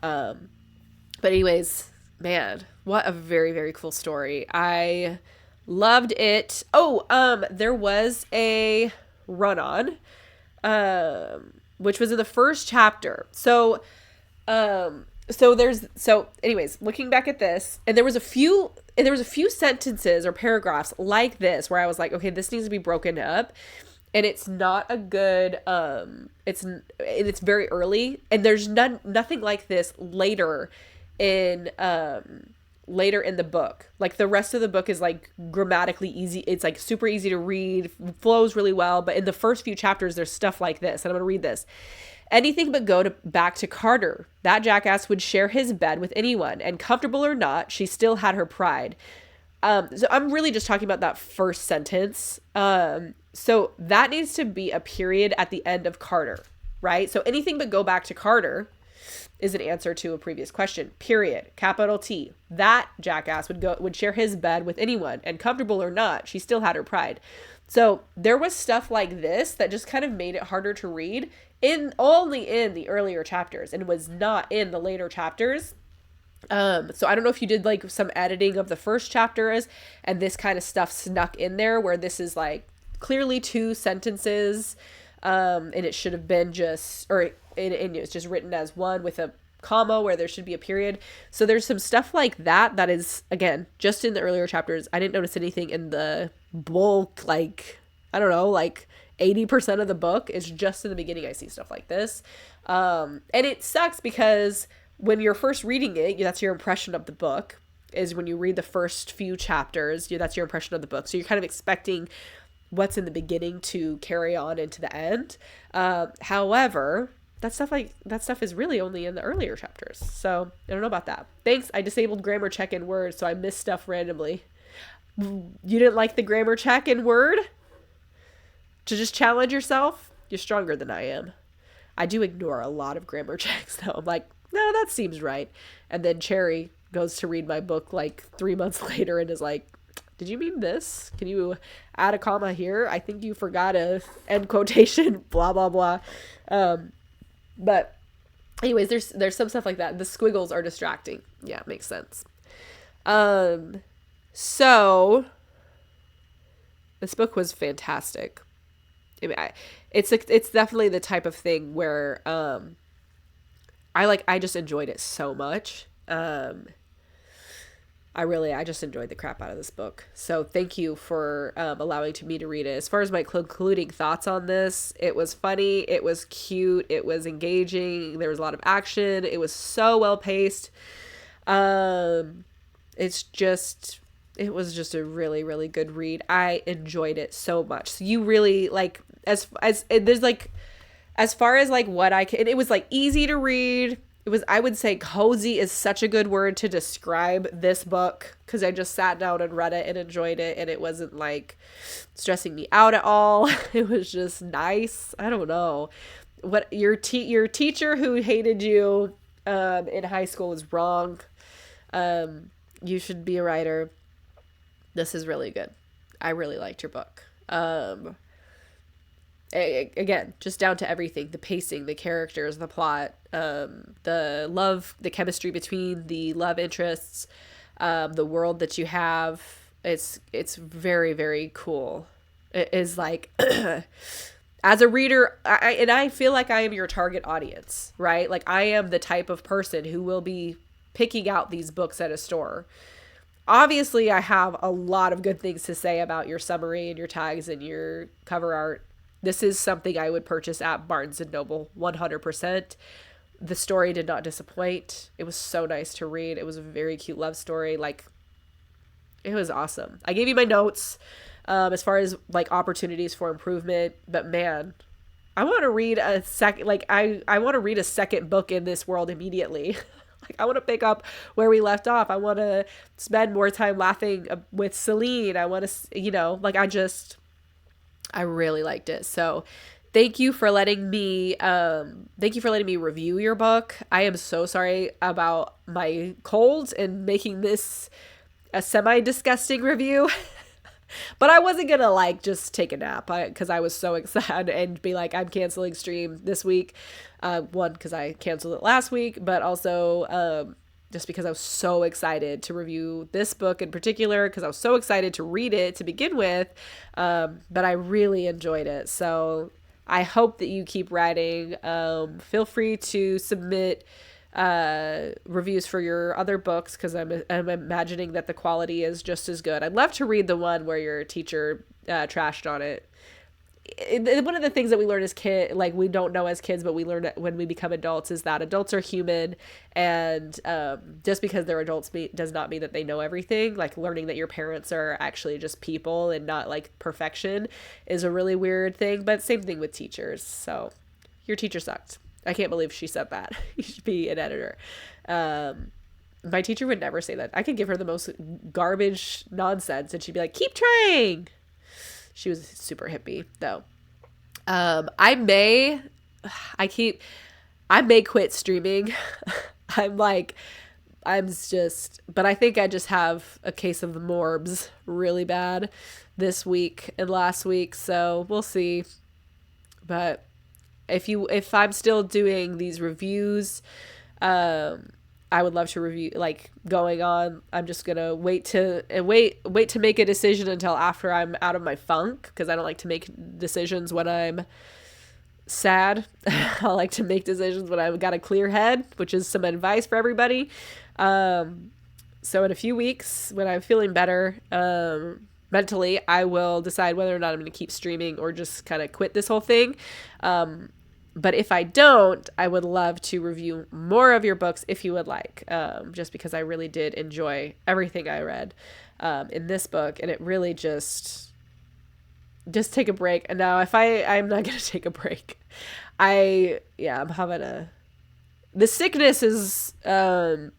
But anyways, man, what a very, very cool story. I loved it. Oh, there was a run-on, which was in the first chapter. So, so anyways, looking back at this, and there was a few sentences or paragraphs like this where I was like, okay, this needs to be broken up, and it's not a good it's very early, and there's nothing like this later in the book. Like the rest of the book is like grammatically easy. It's like super easy to read, flows really well, but in the first few chapters there's stuff like this, and I'm going to read this. Anything but go back to Carter. That jackass would share his bed with anyone, and comfortable or not, she still had her pride. So I'm really just talking about that first sentence. So that needs to be a period at the end of Carter, right? So anything but go back to Carter is an answer to a previous question. Period. Capital T. That jackass would share his bed with anyone, and comfortable or not, she still had her pride. So there was stuff like this that just kind of made it harder to read only in the earlier chapters, and was not in the later chapters. So I don't know if you did like some editing of the first chapters and this kind of stuff snuck in there, where this is like clearly two sentences, and it should have been it's just written as one with a comma where there should be a period. So there's some stuff like that is, again, just in the earlier chapters. I didn't notice anything in the bulk, like, I don't know, like 80% of the book is just in the beginning. I see stuff like this. And it sucks because when you're first reading it, that's your impression of the book, is when you read the first few chapters, that's your impression of the book. So you're kind of expecting what's in the beginning to carry on into the end. However, that stuff is really only in the earlier chapters. So I don't know about that. Thanks. I disabled grammar check in Word, so I missed stuff randomly. You didn't like the grammar check in Word? To just challenge yourself? You're stronger than I am. I do ignore a lot of grammar checks, though. I'm like, no, that seems right. And then Cherry goes to read my book like 3 months later and is like, did you mean this? Can you add a comma here? I think you forgot a end quotation, blah, blah, blah. But anyways, there's some stuff like that. The squiggles are distracting. Yeah, it makes sense. So this book was fantastic. I mean, it's definitely the type of thing where I just enjoyed it so much. I just enjoyed the crap out of this book. So thank you for allowing me to read it. As far as my concluding thoughts on this, it was funny, it was cute, it was engaging, there was a lot of action, it was so well paced. It was just a really, really good read. I enjoyed it so much. So you really like, as far as like what it was like easy to read. It was, I would say cozy is such a good word to describe this book, because I just sat down and read it and enjoyed it, and it wasn't like stressing me out at all. It was just nice. I don't know what your teacher who hated you in high school was wrong. You should be a writer. This is really good. I really liked your book. Again, just down to everything, the pacing, the characters, the plot, the love, the chemistry between the love interests, the world that you have. It's very, very cool. It is like, as a reader, I feel like I am your target audience, right? Like I am the type of person who will be picking out these books at a store. Obviously, I have a lot of good things to say about your summary and your tags and your cover art. This is something I would purchase at Barnes & Noble, 100%. The story did not disappoint. It was so nice to read. It was a very cute love story. Like, it was awesome. I gave you my notes as far as, like, opportunities for improvement. But, man, I want to read a second, like, I want to read a second book in this world immediately. Like, I want to pick up where we left off. I want to spend more time laughing with Celine. I want to, I really liked it. So thank you for letting me review your book. I am so sorry about my cold and making this a semi-disgusting review. But I wasn't going to like just take a nap because I was so excited and be like, I'm canceling stream this week. One, because I canceled it last week, but also just because I was so excited to review this book in particular, because I was so excited to read it to begin with, but I really enjoyed it. So I hope that you keep writing. Feel free to submit reviews for your other books, because I'm imagining that the quality is just as good. I'd love to read the one where your teacher trashed on it. One of the things that we learn as kids, like we don't know as kids, but we learn when we become adults, is that adults are human, and just because they're adults does not mean that they know everything. Like learning that your parents are actually just people and not like perfection is a really weird thing, but same thing with teachers. So your teacher sucked. I can't believe she said that. You should be an editor. My teacher would never say that. I could give her the most garbage nonsense and she'd be like, keep trying. She was super hippie though. I may quit streaming. but I think I just have a case of the morbs really bad this week and last week. So we'll see. But if I'm still doing these reviews, I would love to review, like, going on. I'm just gonna wait to make a decision until after I'm out of my funk, because I don't like to make decisions when I'm sad. I like to make decisions when I've got a clear head, which is some advice for everybody. So in a few weeks, when I'm feeling better, mentally, I will decide whether or not I'm going to keep streaming or just kind of quit this whole thing. But if I don't, I would love to review more of your books if you would like, just because I really did enjoy everything I read in this book. And it really just take a break. And now I'm not going to take a break. I'm having the sickness is fine.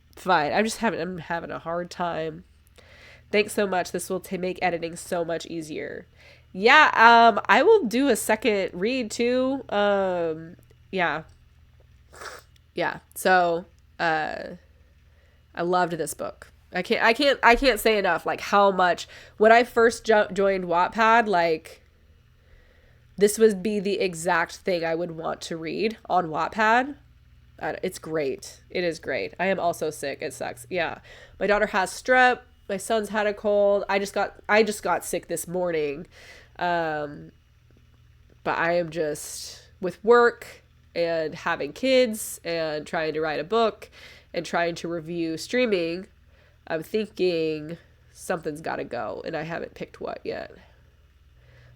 I'm having a hard time. Thanks so much. This will make editing so much easier. Yeah, I will do a second read too. Yeah. So, I loved this book. I can't say enough, like, how much, when I first joined Wattpad, like, this would be the exact thing I would want to read on Wattpad. It's great. It is great. I am also sick. It sucks. Yeah. My daughter has strep. My son's had a cold. I just got sick this morning. But I am just, with work and having kids and trying to write a book and trying to review streaming, I'm thinking something's got to go, and I haven't picked what yet.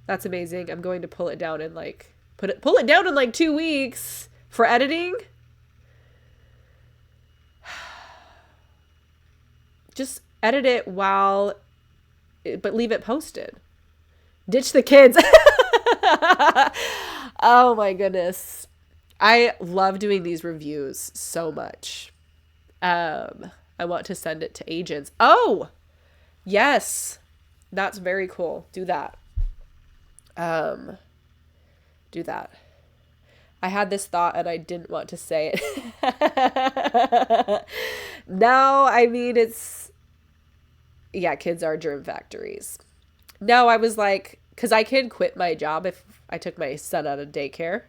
That's amazing. I'm going to pull it down in like 2 weeks for editing. Just edit it but leave it posted. Ditch the kids. Oh my goodness. I love doing these reviews so much. I want to send it to agents. Oh, yes. That's very cool. Do that. Do that. I had this thought and I didn't want to say it. No, I mean, kids are germ factories. No, I was like, because I could quit my job if I took my son out of daycare.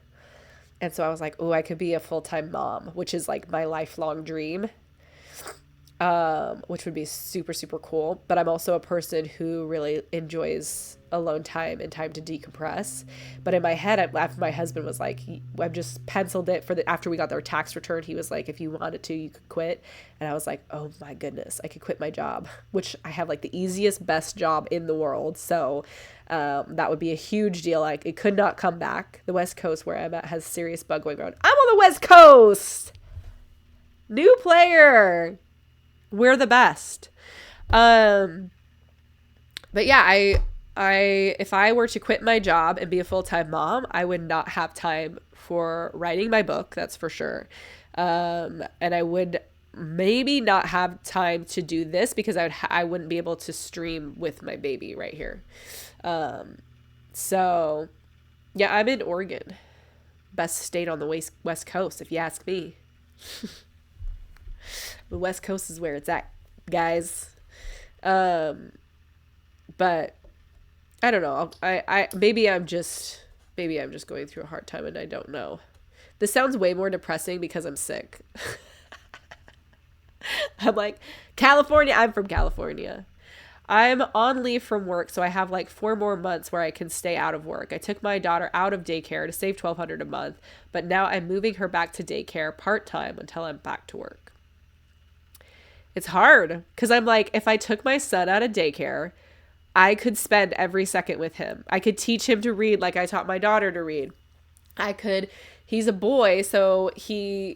And so I was like, oh, I could be a full-time mom, which is like my lifelong dream, which would be super, super cool. But I'm also a person who really enjoys alone time and time to decompress. But in my head, after my husband was like, I've just penciled it after we got their tax return, he was like, if you wanted to, you could quit. And I was like, oh my goodness, I could quit my job, which I have like the easiest, best job in the world. So that would be a huge deal. Like, it could not come back. The West Coast where I'm at has serious bug going around. I'm on the West Coast. New player. We're the best. But yeah, if I were to quit my job and be a full-time mom, I would not have time for writing my book. That's for sure. And I would maybe not have time to do this because I wouldn't be able to stream with my baby right here. So yeah, I'm in Oregon, best state on the West Coast, if you ask me. The West Coast is where it's at, guys. But I don't know. Maybe I'm just going through a hard time and I don't know. This sounds way more depressing because I'm sick. I'm like, California. I'm from California. I'm on leave from work, so I have like 4 more months where I can stay out of work. I took my daughter out of daycare to save $1,200 a month, but now I'm moving her back to daycare part-time until I'm back to work. It's hard because I'm like, if I took my son out of daycare, I could spend every second with him. I could teach him to read like I taught my daughter to read. He's a boy, so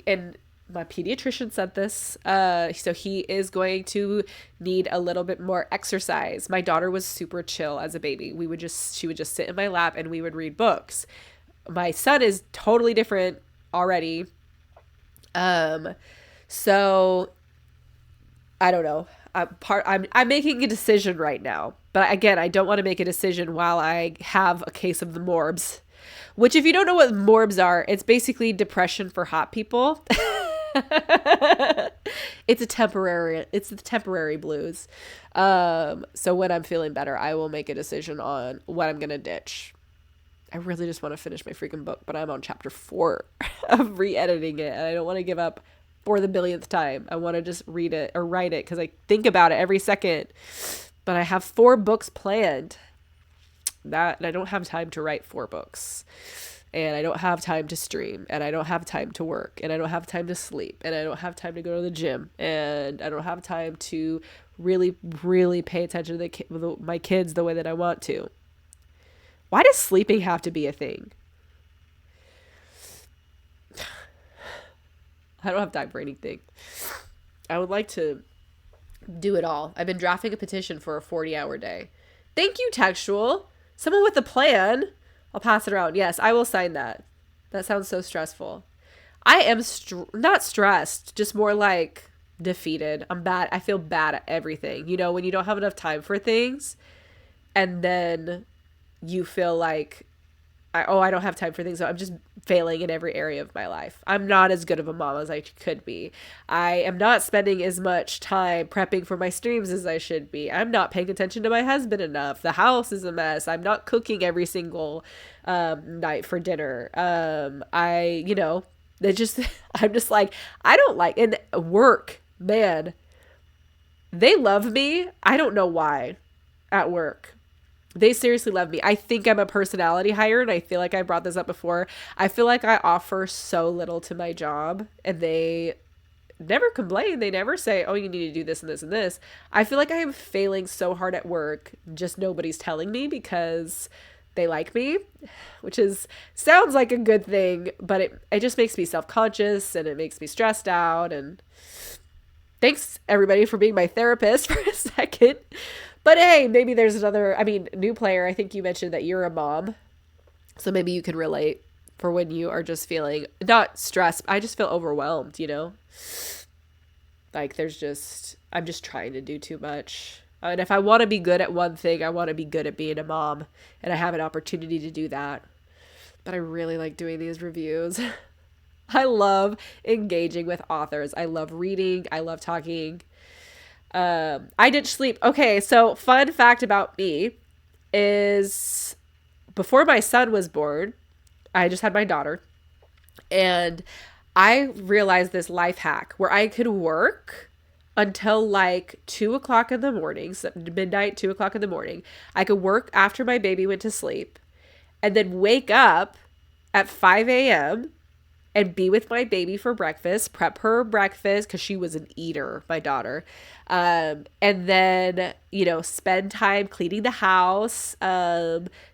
and my pediatrician said this, so he is going to need a little bit more exercise. My daughter was super chill as a baby. She would just sit in my lap and we would read books. My son is totally different already. So I don't know. I'm making a decision right now, but again, I don't want to make a decision while I have a case of the morbs, which if you don't know what morbs are, it's basically depression for hot people. It's the temporary blues. So when I'm feeling better, I will make a decision on what I'm going to ditch. I really just want to finish my freaking book, but I'm on chapter 4 of re-editing it, and I don't want to give up for the billionth time. I want to just read it or write it because I think about it every second, but I have 4 books planned and I don't have time to write 4 books. And I don't have time to stream, and I don't have time to work, and I don't have time to sleep, and I don't have time to go to the gym, and I don't have time to really, really pay attention to my kids the way that I want to. Why does sleeping have to be a thing? I don't have time for anything. I would like to do it all. I've been drafting a petition for a 40-hour day. Thank you, Textual. Someone with a plan. I'll pass it around. Yes, I will sign that. That sounds so stressful. I am not stressed, just more like defeated. I'm bad. I feel bad at everything. You know, when you don't have enough time for things and then you feel like, I don't have time for things. So I'm just failing in every area of my life. I'm not as good of a mom as I could be. I am not spending as much time prepping for my streams as I should be. I'm not paying attention to my husband enough. The house is a mess. I'm not cooking every single night for dinner. I'm just like, I don't like, and work, man, they love me. I don't know why at work. They seriously love me. I think I'm a personality hire, and I feel like I brought this up before. I feel like I offer so little to my job, and they never complain. They never say, oh, you need to do this and this and this. I feel like I am failing so hard at work, just nobody's telling me because they like me, which sounds like a good thing, but it just makes me self-conscious, and it makes me stressed out. And thanks, everybody, for being my therapist for a second. But hey, maybe there's new player. I think you mentioned that you're a mom. So maybe you can relate for when you are just feeling not stressed. I just feel overwhelmed, you know? Like I'm just trying to do too much. And if I want to be good at one thing, I want to be good at being a mom. And I have an opportunity to do that. But I really like doing these reviews. I love engaging with authors. I love reading. I love talking. I didn't sleep. Okay, so fun fact about me is before my son was born, I just had my daughter, and I realized this life hack where I could work until like 2:00 in the morning, so midnight, 2:00 in the morning. I could work after my baby went to sleep and then wake up at 5 a.m. and be with my baby for breakfast, prep her breakfast because she was an eater, my daughter. And then, spend time cleaning the house,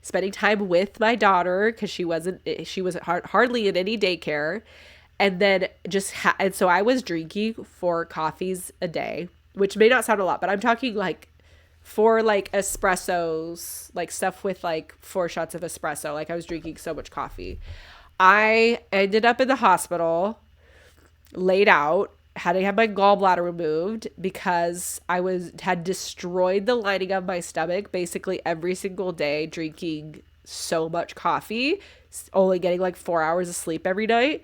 spending time with my daughter because she was hardly in any daycare. And then and so I was drinking 4 coffees a day, which may not sound a lot, but I'm talking like 4 like espressos, like stuff with like 4 shots of espresso. Like I was drinking so much coffee. I ended up in the hospital, laid out, had to have my gallbladder removed because I had destroyed the lining of my stomach basically every single day, drinking so much coffee, only getting like 4 hours of sleep every night.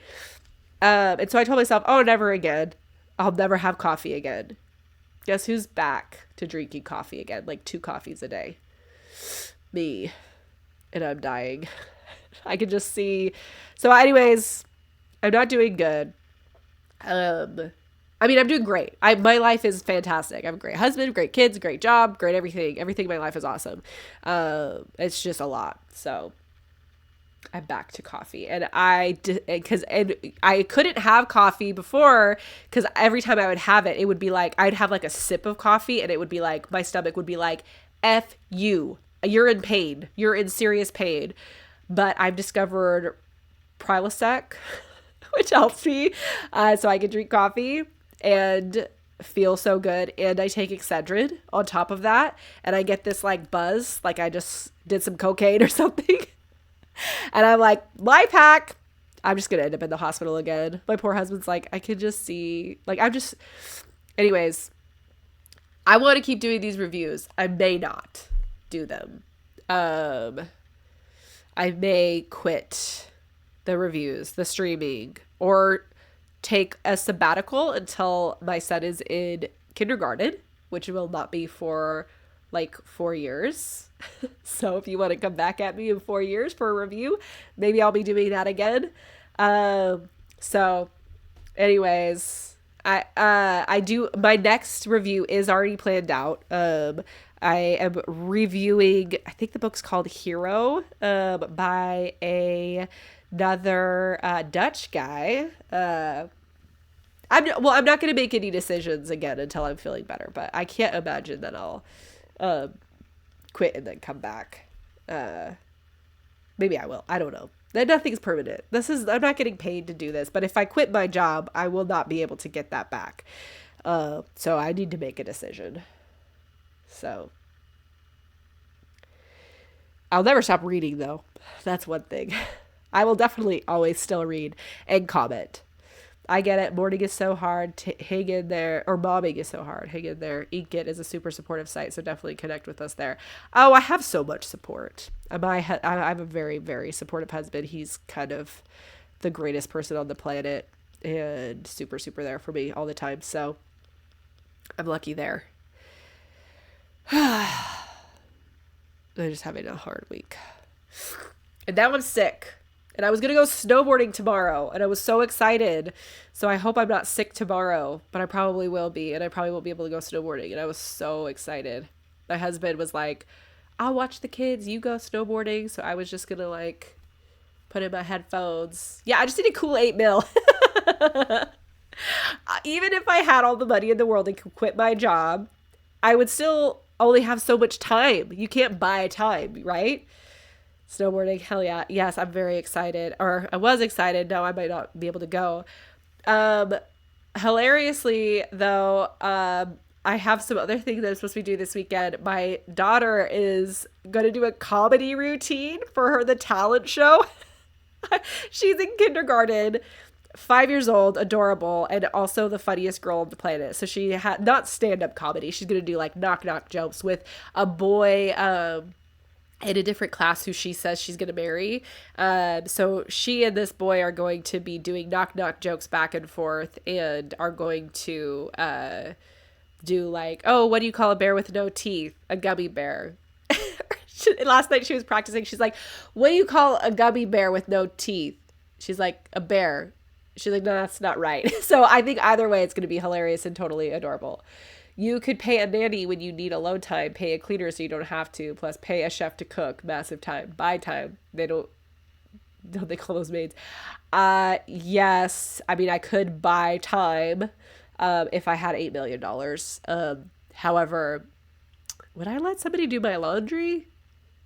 And so I told myself, oh, never again. I'll never have coffee again. Guess who's back to drinking coffee again? Like 2 coffees a day. Me. And I'm dying. I can just see. So anyways, I'm not doing good. I mean, I'm doing great. My life is fantastic. I have a great husband, great kids, great job, great everything. Everything in my life is awesome. It's just a lot. So I'm back to coffee, and I couldn't have coffee before because every time I would have it, it would be like I'd have like a sip of coffee, and it would be like my stomach would be like, "F you, you're in pain, you're in serious pain." But I've discovered Prilosec, which helps me, so I can drink coffee and feel so good. And I take Excedrin on top of that, and I get this like buzz, like I just did some cocaine or something. And I'm like, life hack. I'm just going to end up in the hospital again. My poor husband's like, I could just see, like, anyways, I want to keep doing these reviews. I may not do them. I may quit the reviews, the streaming, or take a sabbatical until my son is in kindergarten, which will not be for like 4 years. So if you want to come back at me in 4 years for a review, maybe I'll be doing that again. So anyways, I do, my next review is already planned out. I am reviewing, I think the book's called Hero, by another Dutch guy. I'm not going to make any decisions again until I'm feeling better, but I can't imagine that I'll quit and then come back. Maybe I will. I don't know. Nothing's permanent. I'm not getting paid to do this, but if I quit my job, I will not be able to get that back. So I need to make a decision. So I'll never stop reading though. That's one thing. I will definitely always still read and comment. I get it. Morning is so hard. Hang in there. Or momming is so hard. Hang in there. Inkit is a super supportive site, so definitely connect with us there. Oh, I have so much support. I have a very, very supportive husband. He's kind of the greatest person on the planet and super, super there for me all the time. So I'm lucky there. I'm just having a hard week. And now I'm sick. And I was going to go snowboarding tomorrow, and I was so excited. So I hope I'm not sick tomorrow, but I probably will be, and I probably won't be able to go snowboarding. And I was so excited. My husband was like, I'll watch the kids, you go snowboarding. So I was just going to like put in my headphones. Yeah, I just need a cool 8 mil. Even if I had all the money in the world and could quit my job, I would still only have so much time. You can't buy time, right? Snowboarding, hell yeah. Yes, I'm very excited. Or I was excited. No, I might not be able to go. Hilariously, though, I have some other things that I'm supposed to be doing this weekend. My daughter is going to do a comedy routine for the talent show. She's in kindergarten, 5 years old, adorable, and also the funniest girl on the planet. So she had not stand-up comedy. She's going to do like knock-knock jokes with a boy, in a different class who she says she's going to marry. So she and this boy are going to be doing knock-knock jokes back and forth and are going to do like, oh, what do you call a bear with no teeth? A gummy bear. Last night she was practicing. She's like, what do you call a gummy bear with no teeth? She's like, a bear. She's like, no, that's not right. So I think either way, it's going to be hilarious and totally adorable. You could pay a nanny when you need alone time, pay a cleaner so you don't have to, plus pay a chef to cook, massive time, buy time. Don't they call those maids? Yes. I mean, I could buy time if I had $8 million. However, would I let somebody do my laundry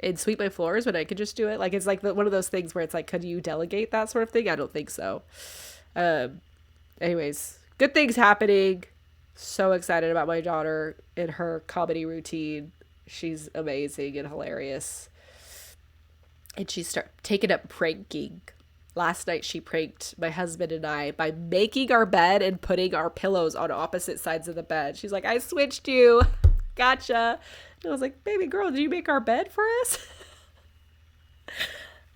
and sweep my floors when I could just do it? Like, it's like one of those things where it's like, could you delegate that sort of thing? I don't think so. Anyways, good things happening. So excited about my daughter and her comedy routine. She's amazing and hilarious. And she started taking up pranking. Last night she pranked my husband and I by making our bed and putting our pillows on opposite sides of the bed. She's like, I switched you. Gotcha. And I was like, baby girl, did you make our bed for us?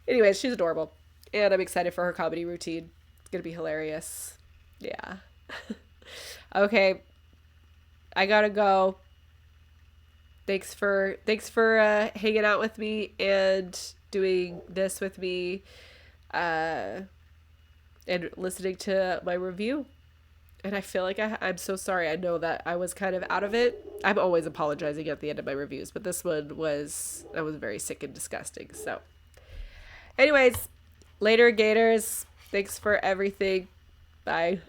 Anyways, she's adorable. And I'm excited for her comedy routine. It's going to be hilarious. Yeah. Okay. I gotta go. Thanks for hanging out with me and doing this with me, and listening to my review. And I feel like I'm so sorry. I know that I was kind of out of it. I'm always apologizing at the end of my reviews, but this one was, I was very sick and disgusting. So, anyways, later, Gators. Thanks for everything. Bye.